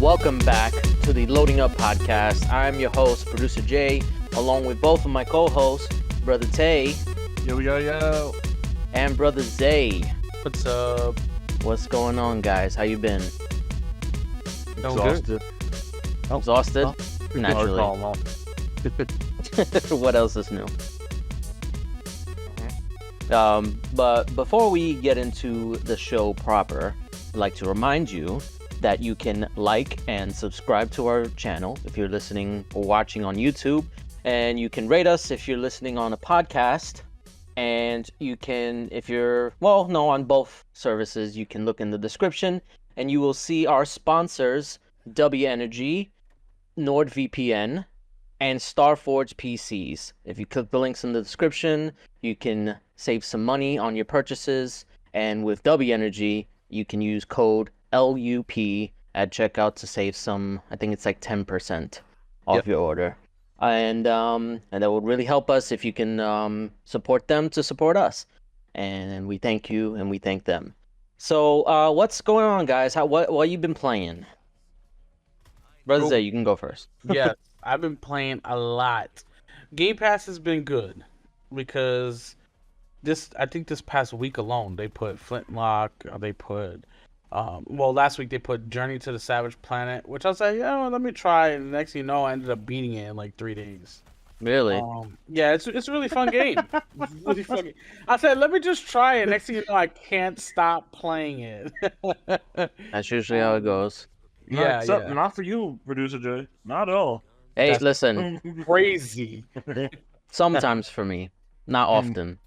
Welcome back to the Loading Up podcast. I'm your host, Producer Jay, along with both of my co-hosts, Brother Tay Yo. and Brother Zay. What's up? What's going on, guys? How you been? Exhausted. Exhausted? Naturally. No. What else is new? But before we get into the show proper, I'd like to remind you that you can like and subscribe to our channel if you're listening or watching on YouTube, and you can rate us if you're listening on a podcast, and you can, on both services, you can look in the description and you will see our sponsors, W Energy, NordVPN, and Starforge PCs. If you click the links in the description, you can save some money on your purchases, and with W Energy, you can use code LUP at checkout to save some, I think it's like 10% off your order. And that would really help us if you can support them to support us. And we thank you and we thank them. So what's going on, guys? What you been playing? Brother Zay, you can go first. Yeah, I've been playing a lot. Game Pass has been good because I think this past week alone they put Flintlock, they put last week they put Journey to the Savage Planet, which I was like, let me try. And the next thing you know, I ended up beating it in like 3 days. Really? Yeah, it's a really fun game. It's really fun game. I said, let me just try it. Next thing you know, I can't stop playing it. That's usually how it goes. Not for you, Producer Jay. Not at all. Hey, That's listen. Crazy. Sometimes for me, not often.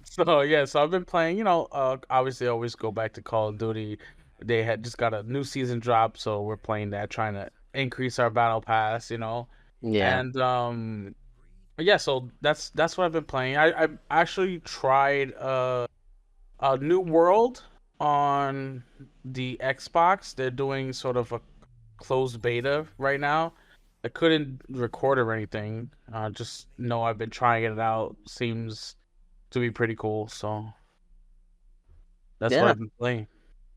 So I've been playing, obviously I always go back to Call of Duty. They had just got a new season drop, so we're playing that, trying to increase our battle pass, Yeah. And so that's what I've been playing. I actually tried a New World on the Xbox. They're doing sort of a closed beta right now. I couldn't record or anything. Just know I've been trying it out. Seems to be pretty cool, so that's what I've been playing.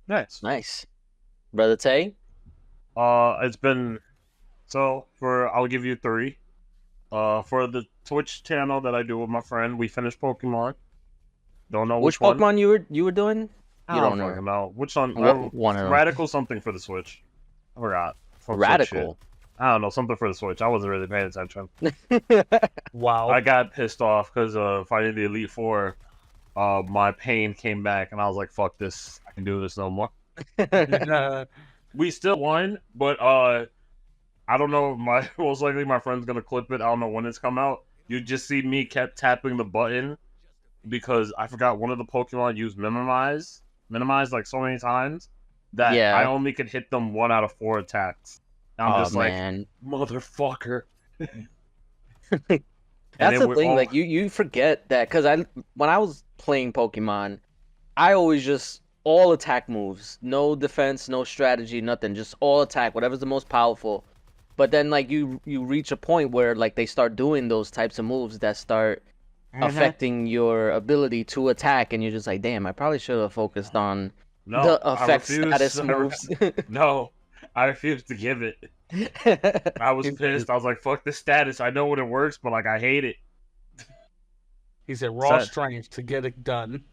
Nice. Brother Tay? I'll give you 3. For the Twitch channel that I do with my friend, we finished Pokemon. Don't know which Pokemon one. you were doing? You don't know. Which one? One of them. Radical something for the Switch. I forgot. Radical. I don't know, something for the Switch. I wasn't really paying attention. Wow. I got pissed off because fighting the Elite Four, my pain came back, and I was like, "Fuck this! I can do this no more." We still won, but I don't know. Most likely my friend's gonna clip it. I don't know when it's come out. You just see me kept tapping the button because I forgot one of the Pokemon used minimize like so many times that I only could hit them 1 out of 4 attacks. I'm just like, motherfucker. That's the thing. Like you forget that because when I was playing Pokemon, I always just all attack moves, no defense, no strategy, nothing, just all attack, whatever's the most powerful. But then like you reach a point where like they start doing those types of moves that start affecting your ability to attack, and you're just like, damn, I probably should have focused on the effect status moves. No, I refuse to give it. I was pissed. I was like, fuck this status. I know when it works, but like I hate it. He said raw strength to get it done.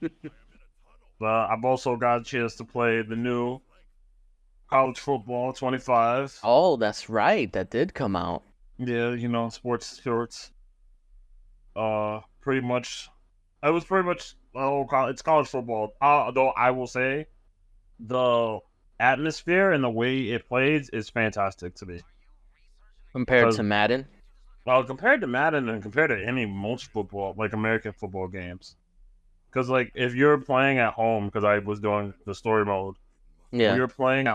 I've also got a chance to play the new College Football 25. Oh, that's right. That did come out. Yeah, sports shorts. Pretty much. It was pretty much. It's college football. Though I will say, the atmosphere and the way it plays is fantastic to me. Compared to Madden? Well, compared to Madden and compared to most football, like American football games. Because, like, if you're playing at home, because I was doing the story mode, when you're playing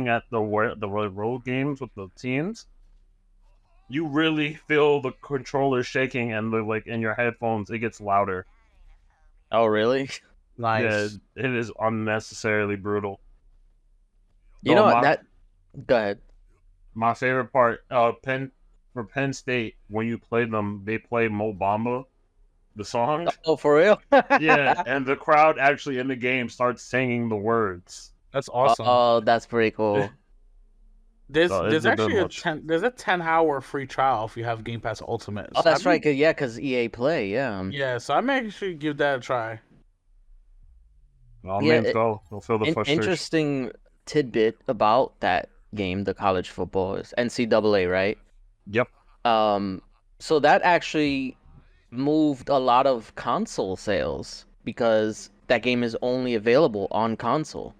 at the road games with the teams, you really feel the controller shaking and in your headphones, it gets louder. Oh, really? Nice. Yeah, it is unnecessarily brutal. You know what? Go ahead. My favorite part, Penn State, when you play them, they play Mo Bamba, the song. Oh, for real? Yeah, and the crowd actually in the game starts singing the words. That's awesome. Oh, that's pretty cool. There's So there's it's a bit actually much. there's a 10-hour free trial if you have Game Pass Ultimate. Oh, So I that's right. may, Cause EA Play, yeah. yeah, so I may actually give that a try. All Yeah, means go. Don't feel the an frustration. interesting tidbit about that game, the college football, is NCAA, right? Yep. Um, so that actually moved a lot of console sales because that game is only available on console.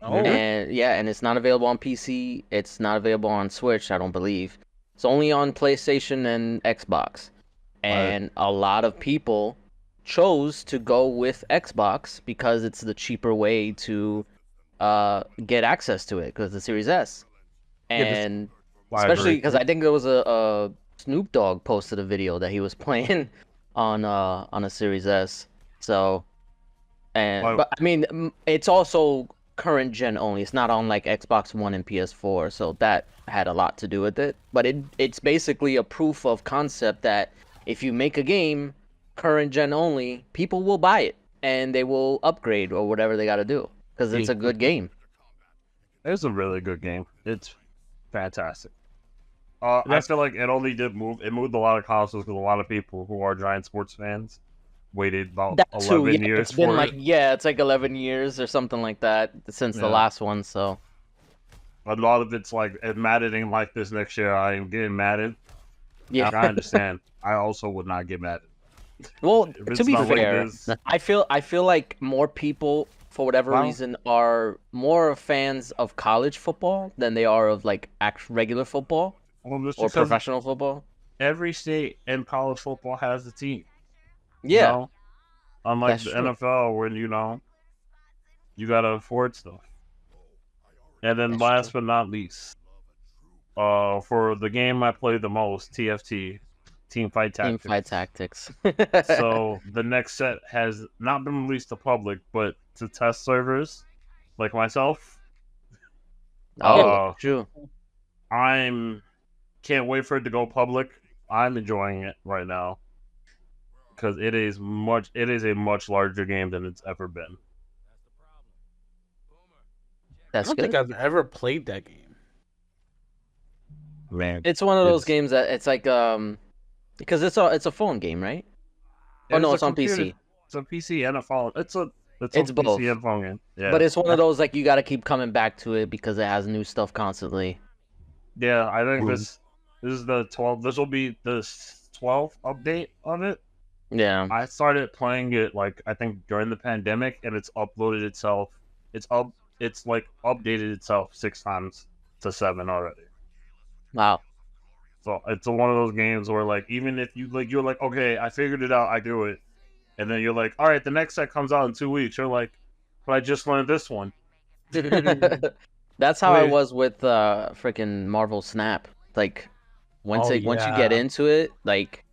Oh, And yeah, and it's not available on PC. It's not available on Switch, I don't believe. It's only on PlayStation and Xbox. And a lot of people chose to go with Xbox because it's the cheaper way to get access to it because the Series S. yeah, this And especially Library. because I think there was a Snoop Dogg posted a video that he was playing on a Series S. So Like, but I mean it's also current gen only. It's not on like Xbox One and PS4, so that had a lot to do with it. But it's basically a proof of concept that if you make a game current gen only, people will buy it and they will upgrade or whatever they got to do because it's a good game. it's a really good game. It's fantastic. I that's feel like it only did move. It moved a lot of consoles because a lot of people who are giant sports fans waited about That too, 11 yeah. years It's been for like it. it's like 11 years or something like that since the Yeah. last one. So A lot of it's like, if Madden ain't like this next year, I am getting Madden. yeah. I understand. I also would not get Madden. Well, If to it's be not like fair, this, I feel like more people, for whatever well, reason, are more fans of college football than they are of like regular football just or because professional football. every state in college football has a team, you Yeah, know? Unlike that's the true. NFL, when, you gotta afford stuff. And then That's true. last but not least, for the game I play the most, TFT, Team Fight Team fight Tactics. tactics. So the next set has not been released to public, but to test servers like myself. yeah. Oh, Uh, true. I'm can't wait for it to go public. I'm enjoying it right now because it is a much larger game than it's ever been. I That's don't think good. I've ever played that game. Man, It's one of those it's games that it's like because it's a phone game, right? Oh it no, is a it's on computer. PC. It's a PC and a phone. It's a It's PC both. and phone game. But Yeah, it's one of those like you got to keep coming back to it because it has new stuff constantly. yeah. I think Mhm. this is the 12th. This will be the 12th update on it. Yeah. I started playing it like I think during the pandemic, and it's uploaded itself. It's up. It's like updated itself 6 times to 7 already. Wow. So it's one of those games where like even if you're like, okay, I figured it out, I do it, and then you're like, all right, the next set comes out in 2 weeks. You're like, but I just learned this one. That's how I Wait, was with freaking Marvel Snap. Like Oh once you get yeah, into it, like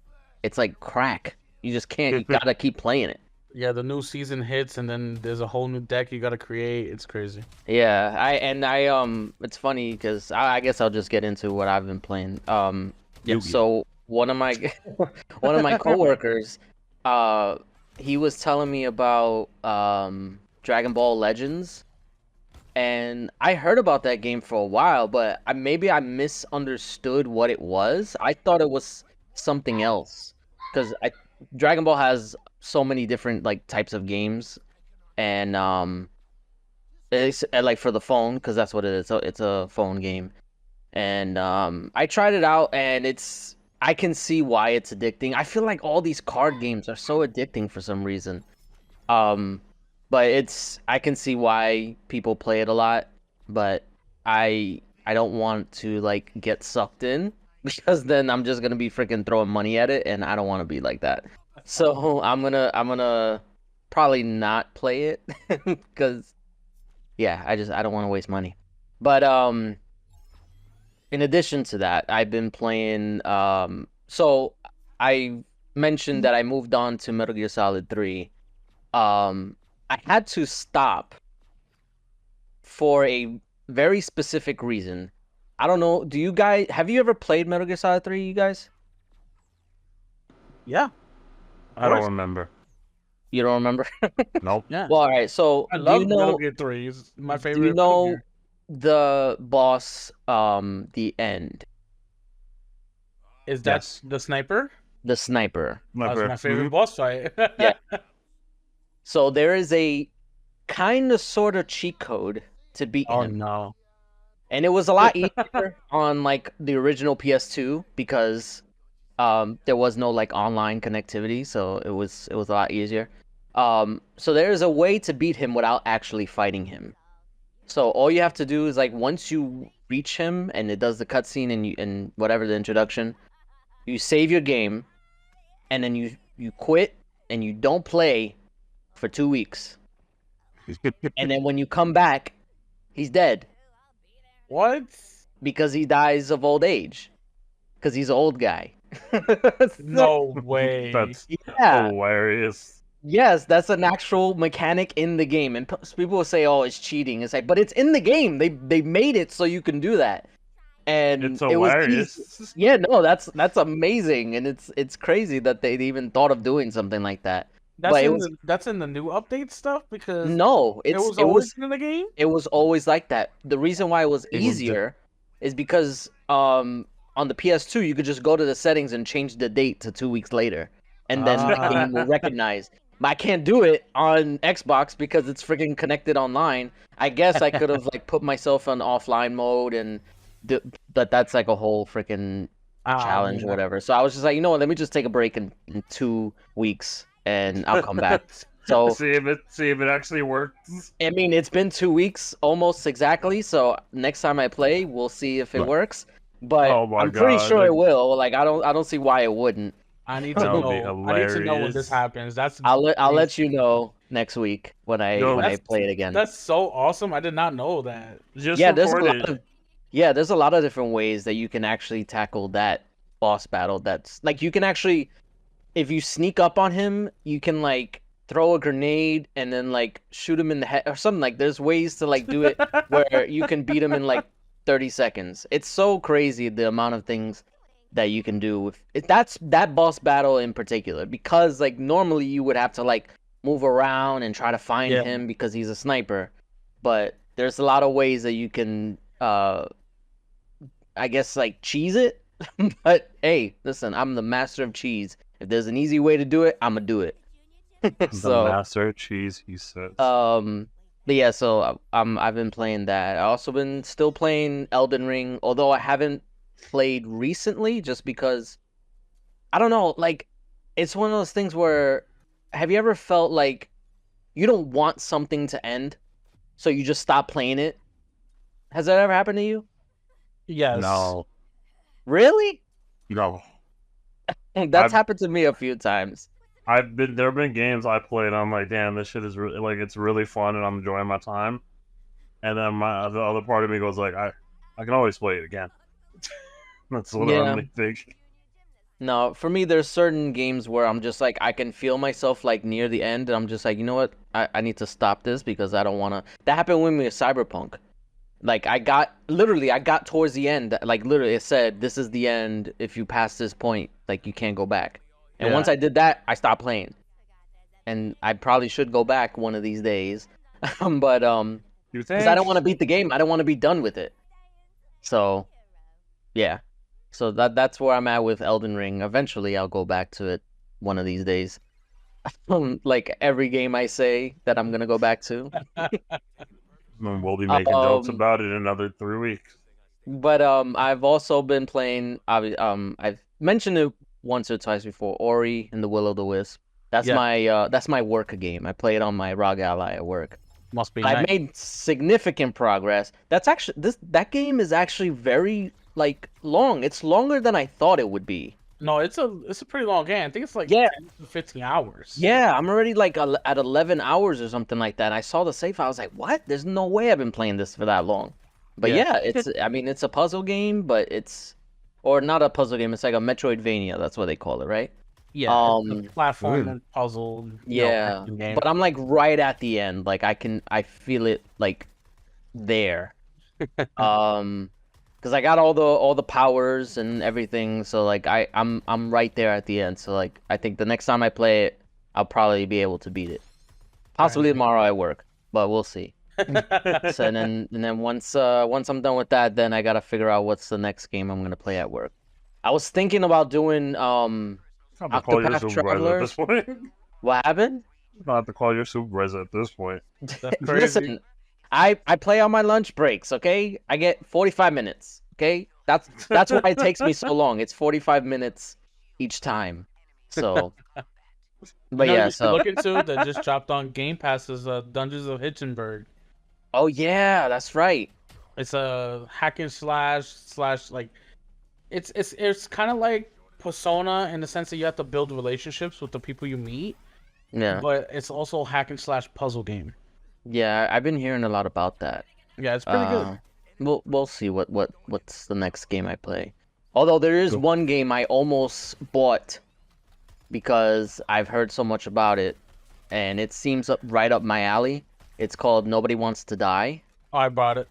it's like crack. You just can't. You gotta keep playing it. yeah. The new season hits, and then there's a whole new deck you gotta create. It's crazy. Yeah. It's funny because I guess I'll just get into what I've been playing. Yes. So one of my one of my coworkers, uh, he was telling me about Dragon Ball Legends. And I heard about that game for a while, but maybe I misunderstood what it was. I thought it was something else because Dragon Ball has so many different like types of games, and it's like for the phone because that's what it is. So it's a phone game, and I tried it out, and I can see why it's addicting. I feel like all these card games are so addicting for some reason. Um, but I can see why people play it a lot, but I don't want to like get sucked in because then I'm just gonna be freaking throwing money at it, and I don't want to be like that. So I'm gonna probably not play it because yeah, I don't want to waste money. But in addition to that, I've been playing so I mentioned that I moved on to Metal Gear Solid 3. I had to stop for a very specific reason. I don't know. Have you ever played Metal Gear Solid 3, you guys? Yeah. Of I don't course. remember. You don't remember? Nope. Yeah. Well, all right. So I do you love Metal know? Gear 3. It's my Do you favorite Metal know Gear. the boss? The end, Is that Yes. the sniper? the sniper. My That was my favorite favorite. boss fight. Yeah. So there is a kind of sort of cheat code to beat Oh him. no. And it was a lot easier on like the original PS2 because there was no like online connectivity, so it was a lot easier. So there is a way to beat him without actually fighting him. So all you have to do is like once you reach him and it does the cutscene and whatever the introduction, you save your game and then you quit and you don't play for 2 weeks. And then when you come back, he's dead What? because he dies of old age because he's an old guy. No way. That's Yeah. hilarious. Yes, that's an actual mechanic in the game, and people will say, "Oh, it's cheating." It's like, but it's in the game. They made it so you can do that, and It's it was easy. hilarious. Yeah, no, that's amazing, and it's crazy that they even thought of doing something like that. That's But it in was that's in the new update stuff because no, it was always in the game. it was always like that. The reason why it was It was easier is because on the PS2 you could just go to the settings and change the date to 2 weeks later, and then the game will recognize. But I can't do it on Xbox because it's freaking connected online. I guess I could have like put myself on offline mode and but that's like a whole freaking challenge or man. whatever. So I was just like, you know what, let me just take a break in 2 weeks and I'll come back. So see if it actually works. I mean, it's been 2 weeks almost exactly. So next time I play, we'll see if it works. But Oh my I'm pretty God. sure it will. Like I don't see why it wouldn't. I need to That would be know. I need to know when this hilarious. happens. That's I'll let crazy. you know next week when I Yo, play it again. That's so awesome. I did not know that. Just Yeah, there's a record lot it. of there's a lot of different ways that you can actually tackle that boss battle. That's like you can actually, if you sneak up on him, you can like throw a grenade and then like shoot him in the head or something. Like there's ways to like do it where you can beat him in like 30 seconds. It's so crazy the amount of things that you can do with it. That's that boss battle in particular because like normally you would have to like move around and try to find Yeah. him because he's a sniper, but there's a lot of ways that you can I guess like cheese it. But hey, listen, I'm the master of cheese. If there's an easy way to do it, I'm gonna do it. The So master of cheese, he says. but yeah, so I've been playing that. I also been still playing Elden Ring, although I haven't played recently just because I don't know, like it's one of those things where have you ever felt like you don't want something to end, so you just stop playing it? Has that ever happened to you? Yes. No, Really? no. That's I've- happened to me a few times. There have been games I played. I'm like, damn, this shit is like it's really fun and I'm enjoying my time. And then the other part of me goes like, I can always play it again. That's what Yeah. I'm thinking. No, for me, there's certain games where I'm just like, I can feel myself like near the end, and I'm just like, you know what? I need to stop this because I don't want to. That happened with me with Cyberpunk. Like, I got towards the end. Like, literally, it said, this is the end. If you pass this point, like, you can't go back. And Yeah. once I did that, I stopped playing. And I probably should go back one of these days. But, You think? because I don't want to beat the game. I don't want to be done with it. So, yeah. So that's where I'm at with Elden Ring. Eventually, I'll go back to it one of these days. Like every game I say that I'm gonna go back to. And we'll be making jokes Um, about it in another 3 weeks. But I've also been playing. I've mentioned it once or twice before. Ori and the Will o' the Wisp. That's Yeah. my work game. I play it on my ROG Ally at work. Must be I've nice. made significant progress. That's actually that game is actually very like long. It's longer than I thought it would be. No, it's a pretty long game. I think it's like Yeah. 10 to 15 hours. Yeah, I'm already like at 11 hours or something like that. I saw the save file. I was like, what? There's no way I've been playing this for that long. But Yeah. yeah, I mean, it's a puzzle game, but or not a puzzle game. It's like a Metroidvania. That's what they call it, right? Yeah. It's a platform and puzzle. Yeah, action game. but I'm like right at the end. Like I feel it like there. Because I got all the powers and everything. So like I'm right there at the end. So like I think the next time I play it, I'll probably be able to beat it. Possibly tomorrow at work, but we'll see. So and then once I'm done with that, then I gotta figure out what's the next game I'm gonna play at work. I was thinking about doing I'm gonna call your Octopath supervisor at this Traveler. point. What happened? I'm gonna have to call your supervisor at this point. That's crazy. Listen, I play on my lunch breaks. Okay, I get 45 minutes. Okay, that's why it takes me so long. It's 45 minutes each time. So, but You know, yeah. you should So, look into that just dropped on Game Pass is Dungeons of Hitchenberg. oh yeah, that's right. It's a hack and slash like it's kind of like Persona in the sense that you have to build relationships with the people you meet, Yeah, but it's also a hack and slash puzzle game. yeah. I've been hearing a lot about that. Yeah, it's pretty good. We'll see what's the next game I play. Although there is one game I almost bought because I've heard so much about it, and it seems right up my alley. It's called Nobody Wants to Die. Oh, I bought it.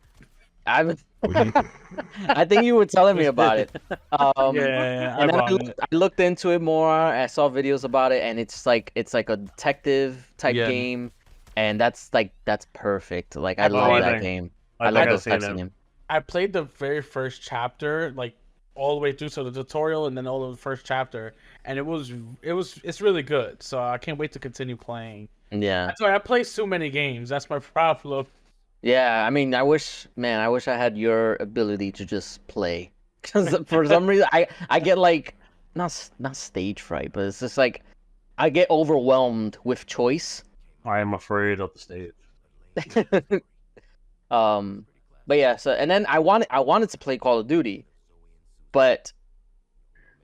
I think you were telling me about it. Yeah, And then bought it. I looked into it more. I saw videos about it, and it's like a detective type Yeah. game, and that's perfect. Like I I love played that it. game. I I think love I've those seen types it. of games. I played the very first chapter, like all the way through, so the tutorial and then all of the first chapter, and it's really good. So I can't wait to continue playing. Yeah, That's why I play so many games. That's my problem. yeah. I mean, I wish I had your ability to just play. Because for some reason, I get like not stage fright, but it's just like I get overwhelmed with choice. I am afraid of the stage. But yeah, so and then I wanted to play Call of Duty, but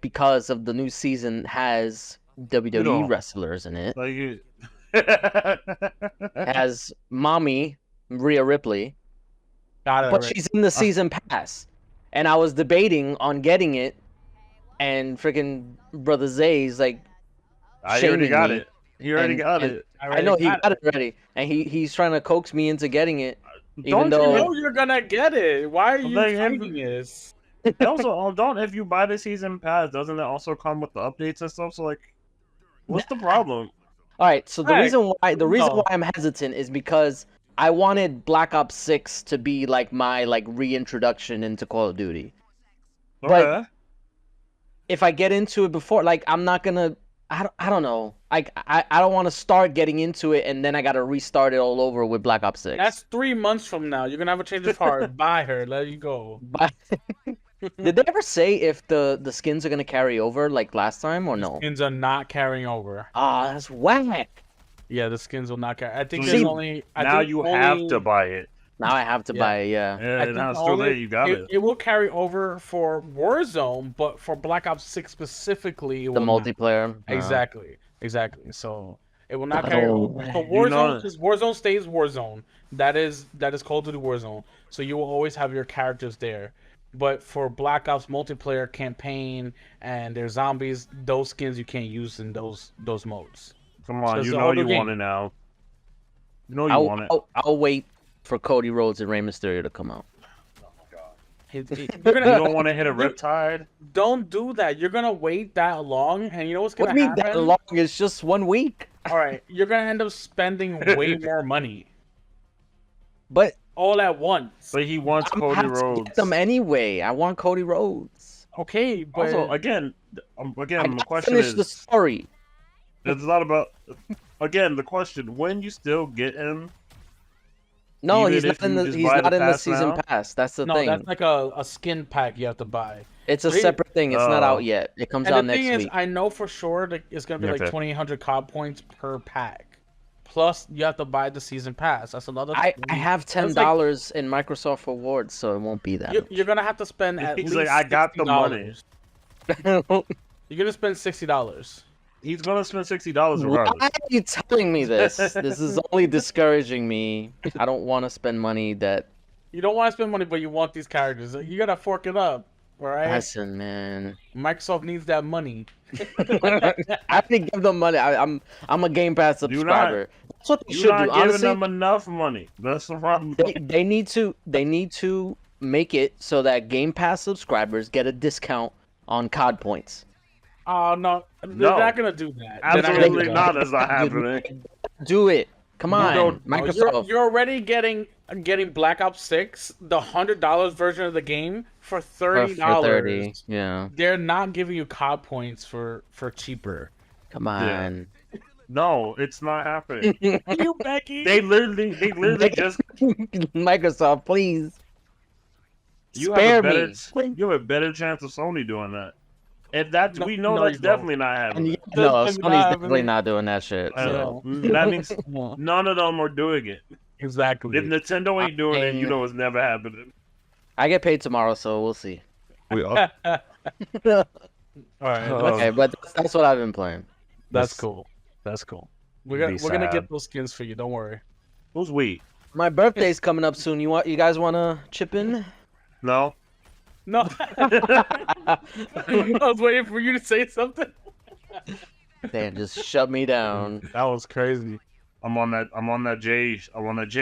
because of the new season has WWE know. wrestlers in it, Like you. has mommy Rhea Ripley, Got it. but Right. she's in the season pass, and I was debating on getting it, and freaking brother Zay's like, I already shaming got me, it. He already and- got and- it. I know he got it already, and he's trying to coax me into getting it. Don't though- You you know you're gonna get it. Why are you Like, fighting this? And also, don't if you buy the season pass, doesn't it also come with the updates and stuff? So like, what's the problem? All right, so the Right. reason why No. I'm hesitant is because I wanted Black Ops 6 to be like my reintroduction into Call of Duty. But- Okay. If I get into it before, like I'm not gonna, I don't know, like I don't want to start getting into it and then I gotta restart it all over with Black Ops 6. That's 3 months from now. You're gonna have a change of heart. Buy her. Let you go. But did they ever say if the skins are gonna carry over like last time or no? Skins are not carrying over. Ah, that's whack. Yeah, the skins will not carry. I think So there's you- only. I Now think you only, have to buy it. Now I have to Yeah. buy it. Yeah. Yeah, I think now it's too only- late. You got it. It will carry over for Warzone, but for Black Ops 6 specifically, it The will not. multiplayer. Exactly. So it will not I carry don't- over. So You Warzone, know- because Warzone stays Warzone. That is Call of Duty Warzone. So you will always have your characters there. But for Black Ops multiplayer campaign and their zombies, those skins you can't use in those modes. Come So on, it's you the know older you game. want it now. You know you want it. I'll wait for Cody Rhodes and Rey Mysterio to come out. You're You gonna don't want to hit a riptide. don't do that. You're gonna wait that long, and you know what's What gonna do you mean happen? that long? It's just 1 week. All right, you're gonna end up spending way more money But all at once. But he wants I'm Cody have to Rhodes. get them anyway. I want Cody Rhodes. Okay, but Also, again, I the gotta question finish is, the story. it's not about. Again, the question: when you still get him? No, Even he's if not in you the just he's buy not the in the pass season now? pass. That's the no, thing. that's like a skin pack you have to buy. It's a Wait. separate thing. It's not Oh. out yet. It comes And out the next thing is, week. I know for sure that it's gonna be like Okay. 2,800 COD points per pack. Plus, you have to buy the season pass. That's another. I have That's $10 in Microsoft rewards, so it won't be that. You're gonna have to spend at He's least. like, I got the money. $60. You're gonna spend $60. He's gonna spend $60 Why regardless. are you telling me this? This is only discouraging me. I don't want to spend money that. You don't want to spend money, but you want these characters. You gotta fork it up, all right? Listen, man. Microsoft needs that money. I have to give them money. I'm a Game Pass You're subscriber. That's what they You're should not do. giving Honestly, them enough money. That's the problem. they need to make it so that Game Pass subscribers get a discount on COD points. Oh no, they're No. not gonna do that. They're not gonna do Absolutely that. not. That's not happening. Do it. Come on, don't- Microsoft. You're already getting Black Ops 6, the $100 version of the game for $30. For 30. Yeah. They're not giving you COD points for cheaper. Come on. No, it's not happening. You Becky? They literally just Microsoft, please. you Spare have a better me. you have a better chance of Sony doing that. And that's No- we know no, that's you don't. definitely not happening. No, That's Sony's not definitely happening. not doing that shit. So. That means none of them are doing it. Exactly. If Nintendo ain't doing it, you know it's never happening. I get paid tomorrow, so we'll see. We are. All right, Okay, but that's what I've been playing. that's cool. That's cool. We're Be gonna sad. get those skins for you. Don't worry. Who's we? My birthday's coming up soon. You guys wanna chip in? No. No, I was waiting for you to say something. Damn, just shut me down. That was crazy. I'm on that J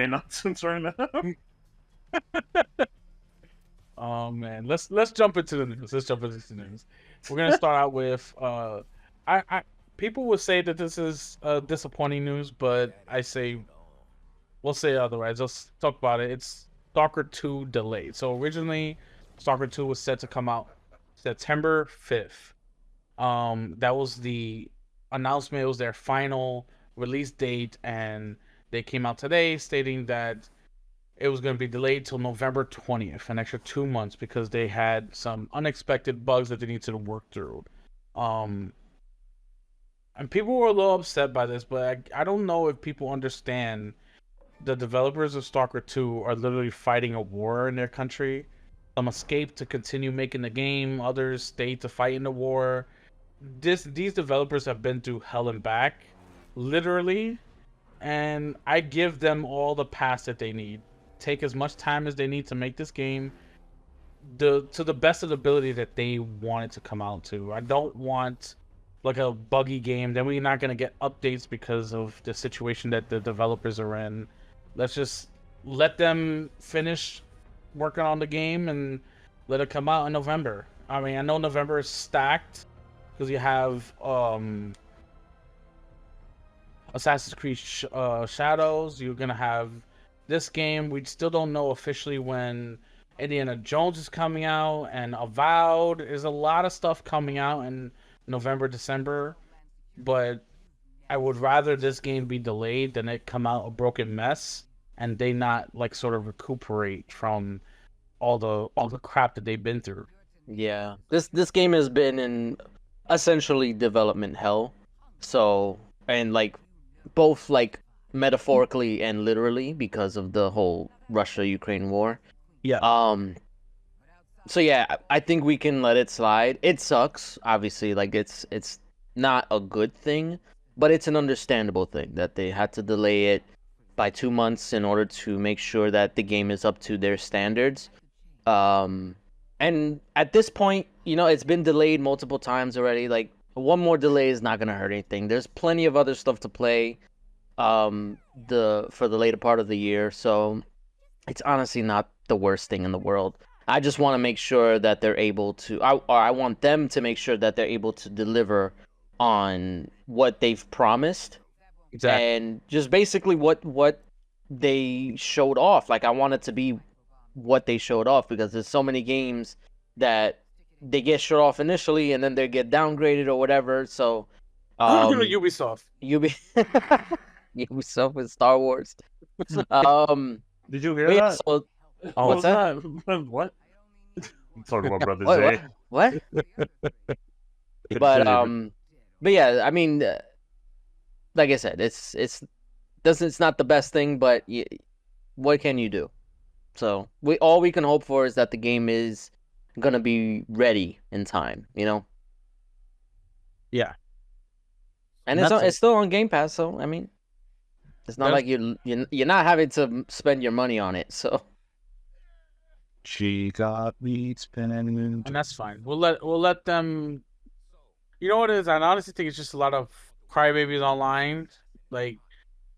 nonsense right now. Oh man, let's jump into the news. We're gonna start out with I people would say that this is disappointing news, but I say we'll say otherwise. Let's talk about it. It's Stalker 2 delayed. So originally, Stalker 2 was set to come out September 5th. That was the announcement. It was their final release date, and they came out today stating that it was going to be delayed till November 20th, an extra 2 months, because they had some unexpected bugs that they needed to work through. And people were a little upset by this, but I don't know if people understand the developers of Stalker 2 are literally fighting a war in their country. Some escaped to continue making the game, others stayed to fight in the war. These developers have been through hell and back, literally, and I give them all the pass that they need. Take as much time as they need to make this game to the best of the ability that they want it to come out to. I don't want like a buggy game. Then we're not gonna get updates because of the situation that the developers are in. Let's just let them finish working on the game and let it come out in November. I mean, I know November is stacked because you have Assassin's Creed Shadows. You're gonna have this game. We still don't know officially when Indiana Jones is coming out, and Avowed. There's a lot of stuff coming out in November, December, but I would rather this game be delayed than it come out a broken mess and they not like sort of recuperate from all the crap that they've been through. Yeah, this game has been in essentially development hell. So, and like both like metaphorically and literally because of the whole Russia-Ukraine war. Yeah. So yeah, I think we can let it slide. It sucks, obviously. Like it's not a good thing, but it's an understandable thing that they had to delay it by 2 months in order to make sure that the game is up to their standards. And at this point, it's been delayed multiple times already. Like one more delay is not gonna hurt anything. There's plenty of other stuff to play for the later part of the year, so it's honestly not the worst thing in the world. I just want to make sure that they're able to, I want them to make sure that they're able to deliver on what they've promised. Exactly. And just basically what they showed off. Like I want it to be what they showed off, because there's so many games that they get showed off initially and then they get downgraded or whatever. So Ubisoft. Ubisoft with Star Wars. Did you hear But yeah, that? so, Oh, what's that? What? I'm talking about Brother What? Zay. What? But yeah, I mean, like I said, it's not the best thing, but what can you do? So all we can hope for is that the game is gonna be ready in time, Yeah. And That's it's still on Game Pass, so I mean, it's not like you're not having to spend your money on it. So She got me spinning. And that's fine. We'll let them. You know what it is? I honestly think it's just a lot of crybabies online. Like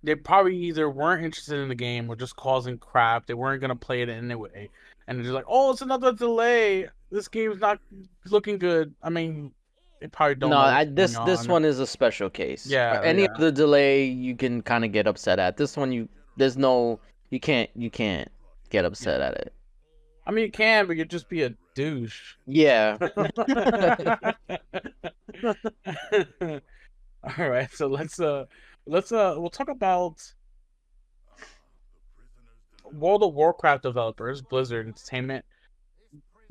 they probably either weren't interested in the game or just causing crap. They weren't gonna play it anyway, and they're just like, "Oh, it's another delay. This game's not looking good." I mean, they probably don't No, know what's going this on. one is a special case. Yeah, Any yeah. other delay you can kind of get upset at. This one there's no you can't get upset at it. I mean, you can, but you'd just be a douche. Yeah. All right, so we'll talk about World of Warcraft developers. Blizzard Entertainment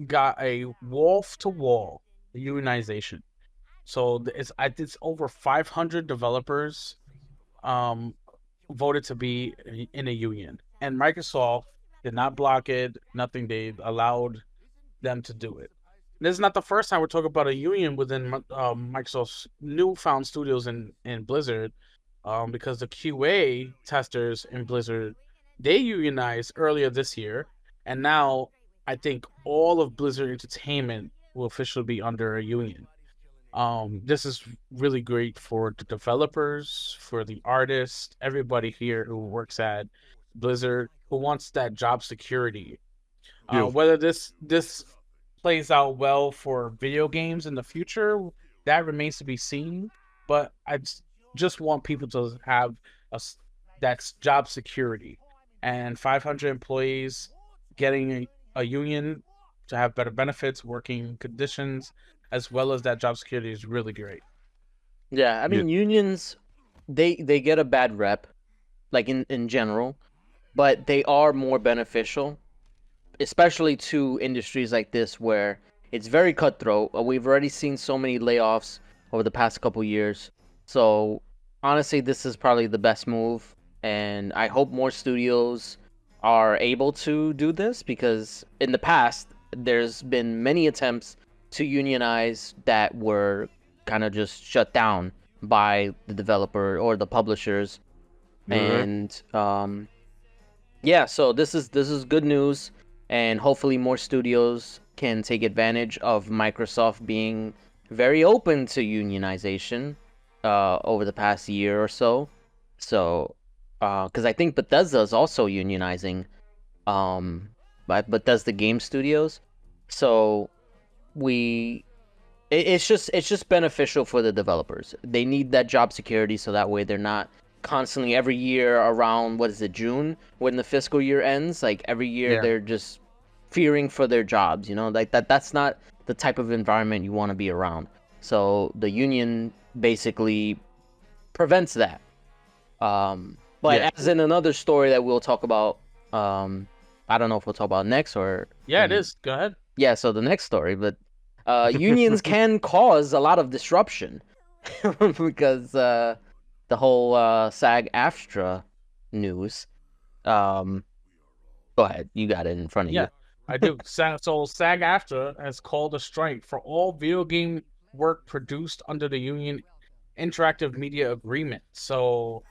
got a wall-to-wall unionization. So it's over 500 developers um voted to be in a union, and Microsoft did not block it. Nothing. They allowed them to do it. This is not the first time we're talking about a union within Microsoft's newfound studios in Blizzard, because the QA testers in Blizzard, they unionized earlier this year, and now I think all of Blizzard Entertainment will officially be under a union. This is really great for the developers, for the artists, everybody here who works at Blizzard who wants that job security. Beautiful. Whether this plays out well for video games in the future, that remains to be seen. But just want people to have that's job security, and 500 employees getting a union to have better benefits, working conditions, as well as that job security is really great. Yeah, I mean unions they get a bad rep like in general, but they are more beneficial, especially to industries like this where it's very cutthroat. We've already seen so many layoffs over the past couple years. So honestly, this is probably the best move, and I hope more studios are able to do this because in the past there's been many attempts to unionize that were kind of just shut down by the developer or the publishers. And yeah, so this is good news, and hopefully more studios can take advantage of Microsoft being very open to unionization over the past year or so. So, because I think Bethesda is also unionizing, by Bethesda Game Studios. So we it's just beneficial for the developers. They need that job security so that way they're not constantly every year around what is it, June, when the fiscal year ends, like every year Yeah. they're just fearing for their jobs, like that's not the type of environment you want to be around. So the union basically prevents that. But Yeah. as in another story that we'll talk about, I don't know if we'll talk about next or Yeah, it is. Go ahead. yeah, so the next story, but unions can cause a lot of disruption because the whole SAG-AFTRA news. Go ahead, you got it in front of Yeah, you. I do. So SAG-AFTRA has called a strike for all video game work produced under the union interactive media agreement. So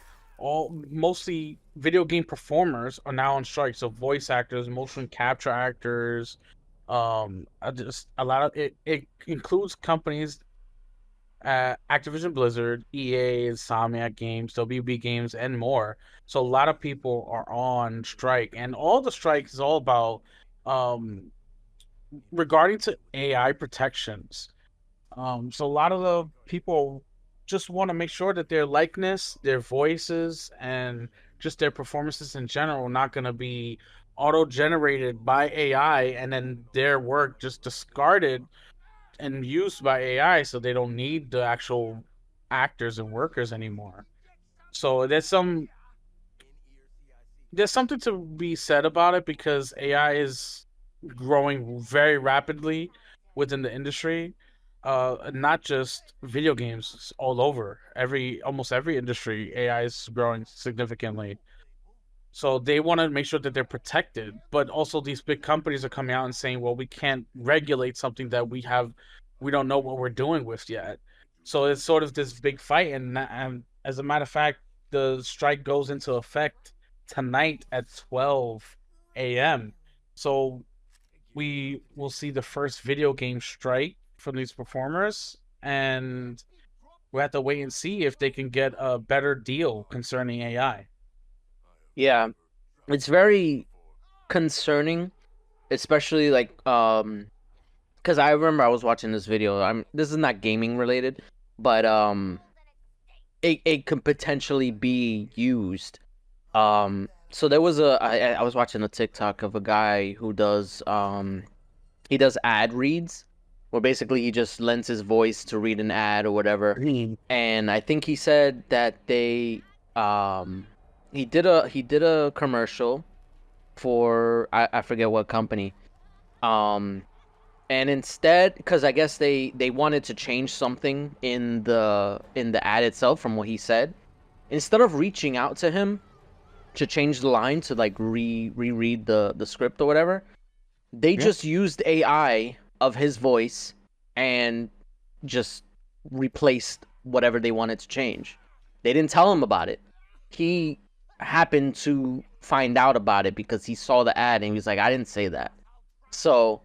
mostly video game performers are now on strike. So voice actors, motion capture actors, just a lot of it includes companies Activision Blizzard, EA, Insomniac Games, WB Games, and more. So a lot of people are on strike, and all the strike is all about um, regarding to AI protections. So a lot of the people just want to make sure that their likeness, their voices, and just their performances in general are not going to be auto-generated by AI, and then their work just discarded and used by AI, so they don't need the actual actors and workers anymore. So there's something to be said about it because AI is growing very rapidly within the industry. Not just video games, it's all over. Almost every industry, AI is growing significantly. So they want to make sure that they're protected, but also these big companies are coming out and saying, "Well, we can't regulate something that we don't know what we're doing with yet." So it's sort of this big fight, and as a matter of fact, the strike goes into effect tonight at 12 a.m. So we will see the first video game strike from these performers, and we have to wait and see if they can get a better deal concerning AI. Yeah, it's very concerning, especially like because I remember I was watching this video. This is not gaming related, but it could potentially be used. So there was I was watching a TikTok of a guy who does he does ad reads, where basically he just lends his voice to read an ad or whatever. And I think he said that he did a commercial for I forget what company. And instead, because I guess they wanted to change something in the ad itself from what he said, instead of reaching out to him to change the line to like reread the script or whatever, they just used AI of his voice and just replaced whatever they wanted to change. They didn't tell him about it. He happened to find out about it because he saw the ad and he was like, I didn't say that. So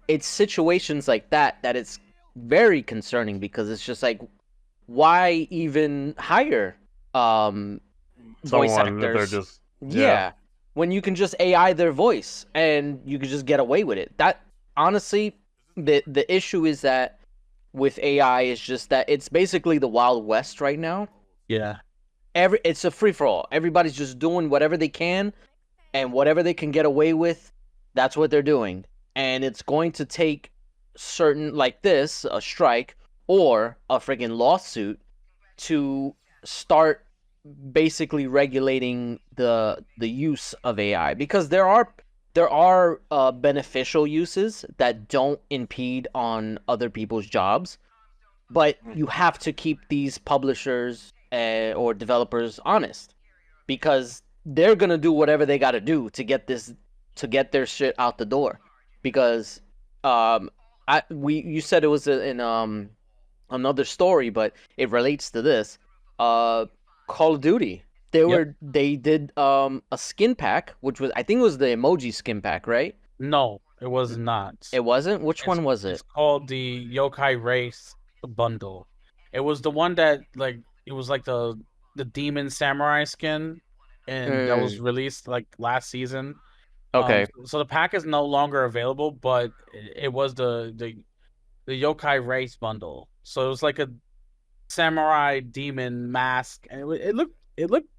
it's situations like that it's very concerning, because it's just like, why even hire voice Someone that actors? they're just Yeah, when you can just AI their voice and you can just get away with it. That honestly, the issue is that with AI is just that it's basically the Wild West right now. Yeah. It's a free for all. Everybody's just doing whatever they can, and whatever they can get away with, that's what they're doing. And it's going to take certain, like this, a strike or a friggin' lawsuit, to start basically regulating the use of AI, because there are beneficial uses that don't impede on other people's jobs, but you have to keep these publishers or developers honest, because they're gonna do whatever they got to do to get their shit out the door. Because you said it was in another story, but it relates to this. Call of Duty. They did a skin pack, which was, I think it was the emoji skin pack, right? No, it was not. It wasn't? Which one was it? It's called the Yokai Race bundle. It was the one that it was like the demon samurai skin, and that was released like last season. Okay. So the pack is no longer available, but it was the Yokai Race bundle. So it was like a samurai demon mask, and it looked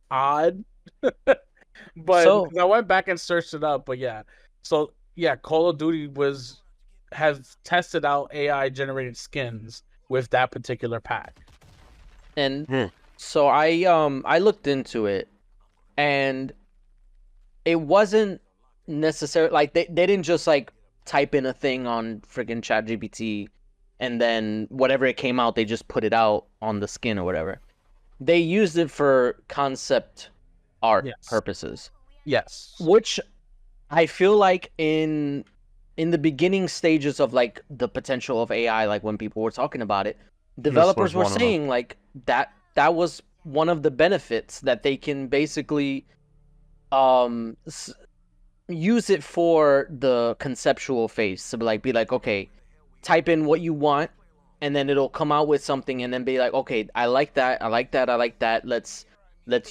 odd. But So- I went back and searched it up. But yeah, so yeah, Call of Duty has tested out AI generated skins with that particular pack. And so I looked into it, and it wasn't necessarily like they didn't just like type in a thing on friggin' ChatGPT and then whatever it came out, they just put it out on the skin or whatever. They used it for concept art purposes. Yes. Which I feel like in the beginning stages of like the potential of AI, like when people were talking about it, developers were saying like that was one of the benefits, that they can basically use it for the conceptual phase. So be like, okay, type in what you want, and then it'll come out with something, and then be like, okay, I like that, I like that, I like that. Let's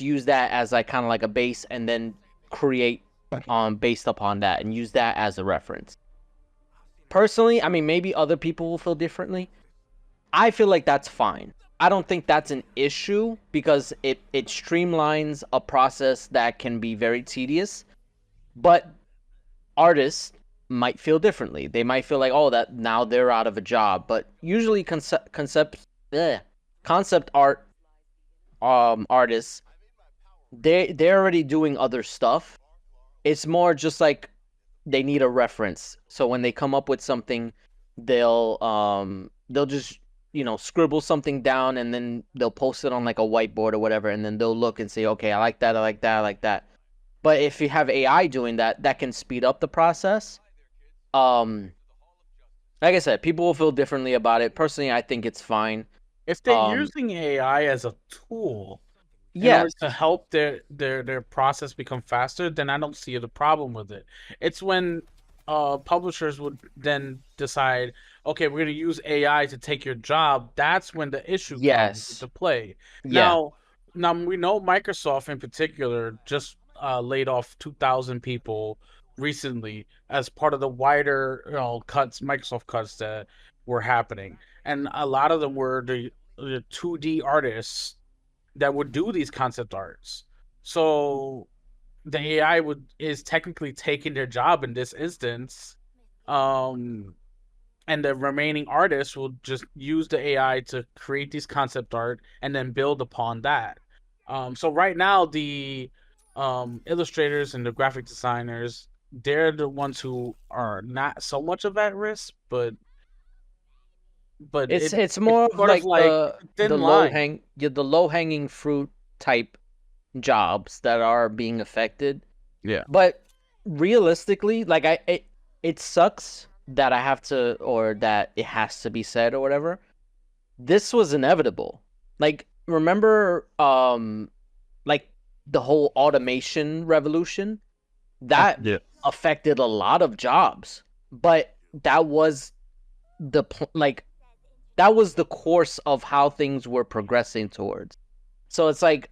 use that as like kind of like a base, and then create based upon that, and use that as a reference. Personally, I mean, maybe other people will feel differently. I feel like that's fine. I don't think that's an issue, because it streamlines a process that can be very tedious. But artists might feel differently. They might feel like, oh, that now they're out of a job. But usually concept art artists, they're already doing other stuff. It's more just like they need a reference. So when they come up with something, they'll just scribble something down, and then they'll post it on like a whiteboard or whatever, and then they'll look and say, okay, I like that, I like that, I like that. But if you have AI doing that, that can speed up the process. Like I said, people will feel differently about it. Personally, I think it's fine. If they're using AI as a tool in order to help their process become faster, then I don't see the problem with it. It's when publishers would then decide, okay, we're going to use AI to take your job. That's when the issue comes into play. Now we know Microsoft in particular just laid off 2,000 people recently as part of the wider cuts, Microsoft cuts that were happening, and a lot of them were the 2D artists that would do these concept arts. So the AI is technically taking their job in this instance, um, and the remaining artists will just use the AI to create these concept art and then build upon that. So right now, the illustrators and the graphic designers, they're the ones who are not so much of at risk, but It's it's more of sort of like like a the thin line. low hanging fruit type jobs that are being affected. Yeah. But realistically, like it sucks that I have to, or that it has to be said or whatever. This was inevitable. Like, remember like the whole automation revolution? That Yeah. affected a lot of jobs. But that was like that was the course of how things were progressing towards. So it's like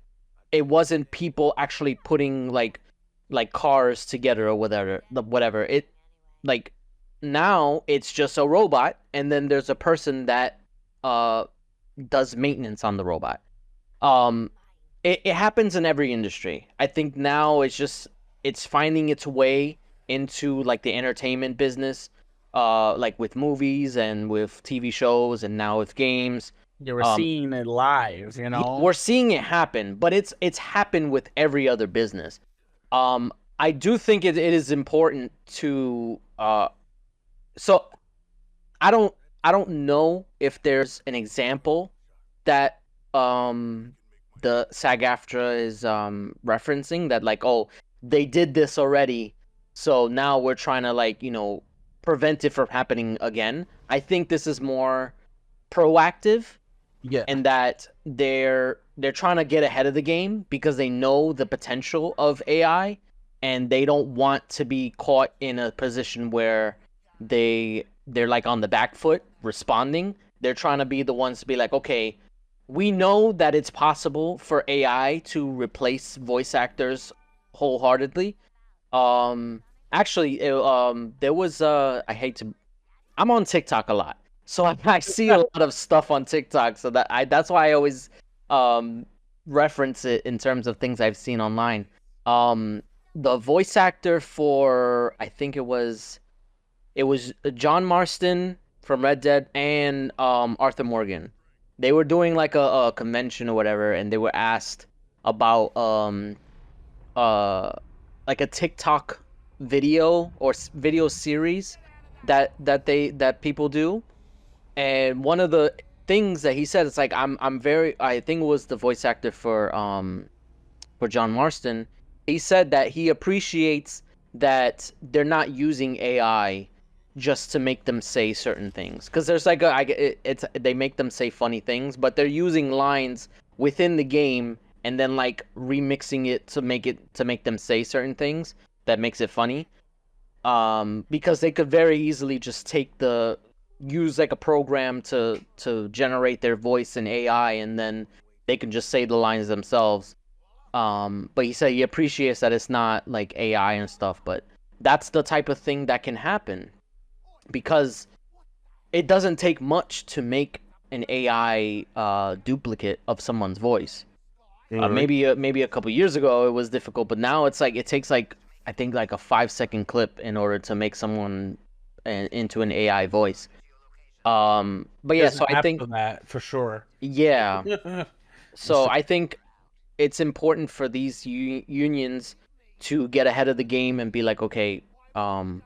it wasn't people actually putting like cars together or whatever. It like now it's just a robot, and then there's a person that uh does maintenance on the robot. Um it happens in every industry. I think now it's finding its way into like the entertainment business, like with movies and with TV shows and now with games. You were Um, seeing it live, you know? we're seeing it happen, but it's happened with every other business. I do think it is important to so I don't know if there's an example that the SAG-AFTRA is referencing, that like, oh, they did this already, so now we're trying to like, prevent it from happening again. I think this is more proactive, Yeah. and that they're trying to get ahead of the game because they know the potential of AI, and they don't want to be caught in a position where they're like on the back foot responding. They're trying to be the ones to be like, okay, we know that it's possible for AI to replace voice actors wholeheartedly. Actually, there was I hate to I'm on TikTok a lot, so I see a lot of stuff on TikTok. So that's why I always um, reference it in terms of things I've seen online. Um, the voice actor for, I think it was John Marston from Red Dead, and Arthur Morgan. They were doing like a convention or whatever, and they were asked about uh like a TikTok video or video series that people do. And one of the things that he said is like, I'm very, I think it was the voice actor for John Marston. He said that he appreciates that they're not using AI just to make them say certain things, because there's like it's they make them say funny things, but they're using lines within the game and then like remixing it to make them say certain things that makes it funny. Because they could very easily just use like a program to generate their voice in AI, and then they can just say the lines themselves. But he said he appreciates that it's not like AI and stuff, but that's the type of thing that can happen, because it doesn't take much to make an AI duplicate of someone's voice. Maybe a couple years ago it was difficult, but now it's like it takes like, I think like a 5-second clip in order to make someone into an AI voice. But yeah, There's so an I app think for that for sure. yeah, so So- I think it's important for these unions to get ahead of the game and be like, okay, um,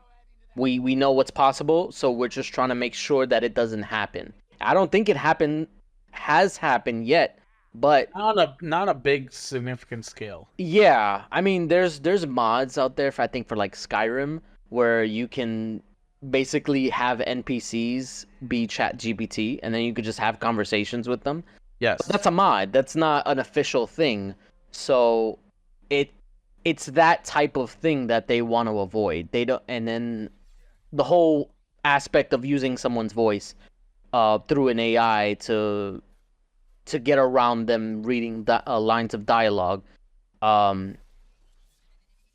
we know what's possible, so we're just trying to make sure that it doesn't happen. I don't think it has happened yet, but Not a big significant scale. yeah, I mean, there's mods out there for, I think, for like Skyrim, where you can basically have NPCs be Chat GPT, and then you could just have conversations with them. Yes. But that's a mod. That's not an official thing. So it it's that type of thing that they want to avoid. They don't, and then the whole aspect of using someone's voice through an AI to get around them reading lines of dialogue. Um,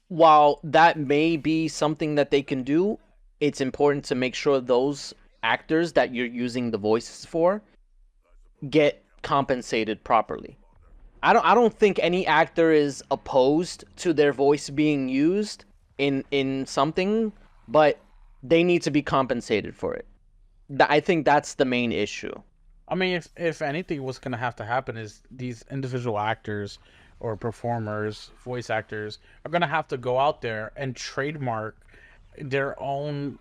while that may be something that they can do, it's important to make sure those actors that you're using the voices for get compensated properly. I don't think any actor is opposed to their voice being used in something, but they need to be compensated for it. I think that's the main issue. I mean, if anything, what's gonna have to happen is these individual actors or performers, voice actors, are gonna have to go out there and trademark their own,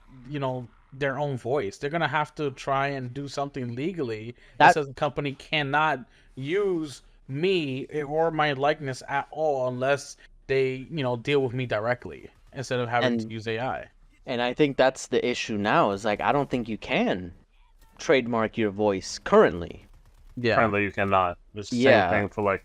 their own voice. They're gonna have to try and do something legally that That says the company cannot use me or my likeness at all unless they, deal with me directly instead of having to and use AI. and I think that's the issue now. Is like I don't think you can trademark your voice currently. Yeah. Apparently, you cannot. It's the Yeah. same thing for like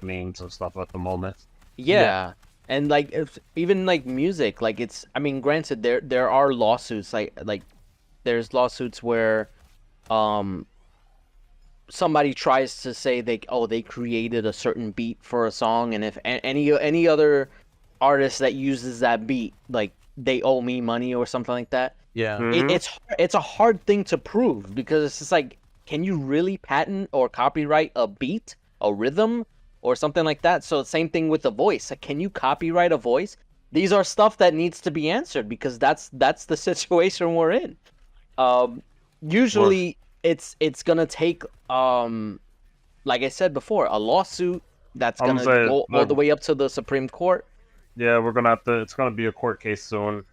memes and stuff at the moment. Yeah. And like if even like music, like it's I mean, granted there are lawsuits like there's lawsuits where um somebody tries to say they created a certain beat for a song, and if any other artist that uses that beat, like they owe me money or something like that. Yeah. Mhm. It's a hard thing to prove because it's just like, can you really patent or copyright a beat, a rhythm, or something like that? So same thing with the voice. Like, can you copyright a voice? These are stuff that needs to be answered because that's the situation we're in. Usually it's gonna take like I said before, a lawsuit that's I'm gonna saying, go all the way up to the Supreme Court. Yeah, we're gonna have to. It's gonna be a court case soon.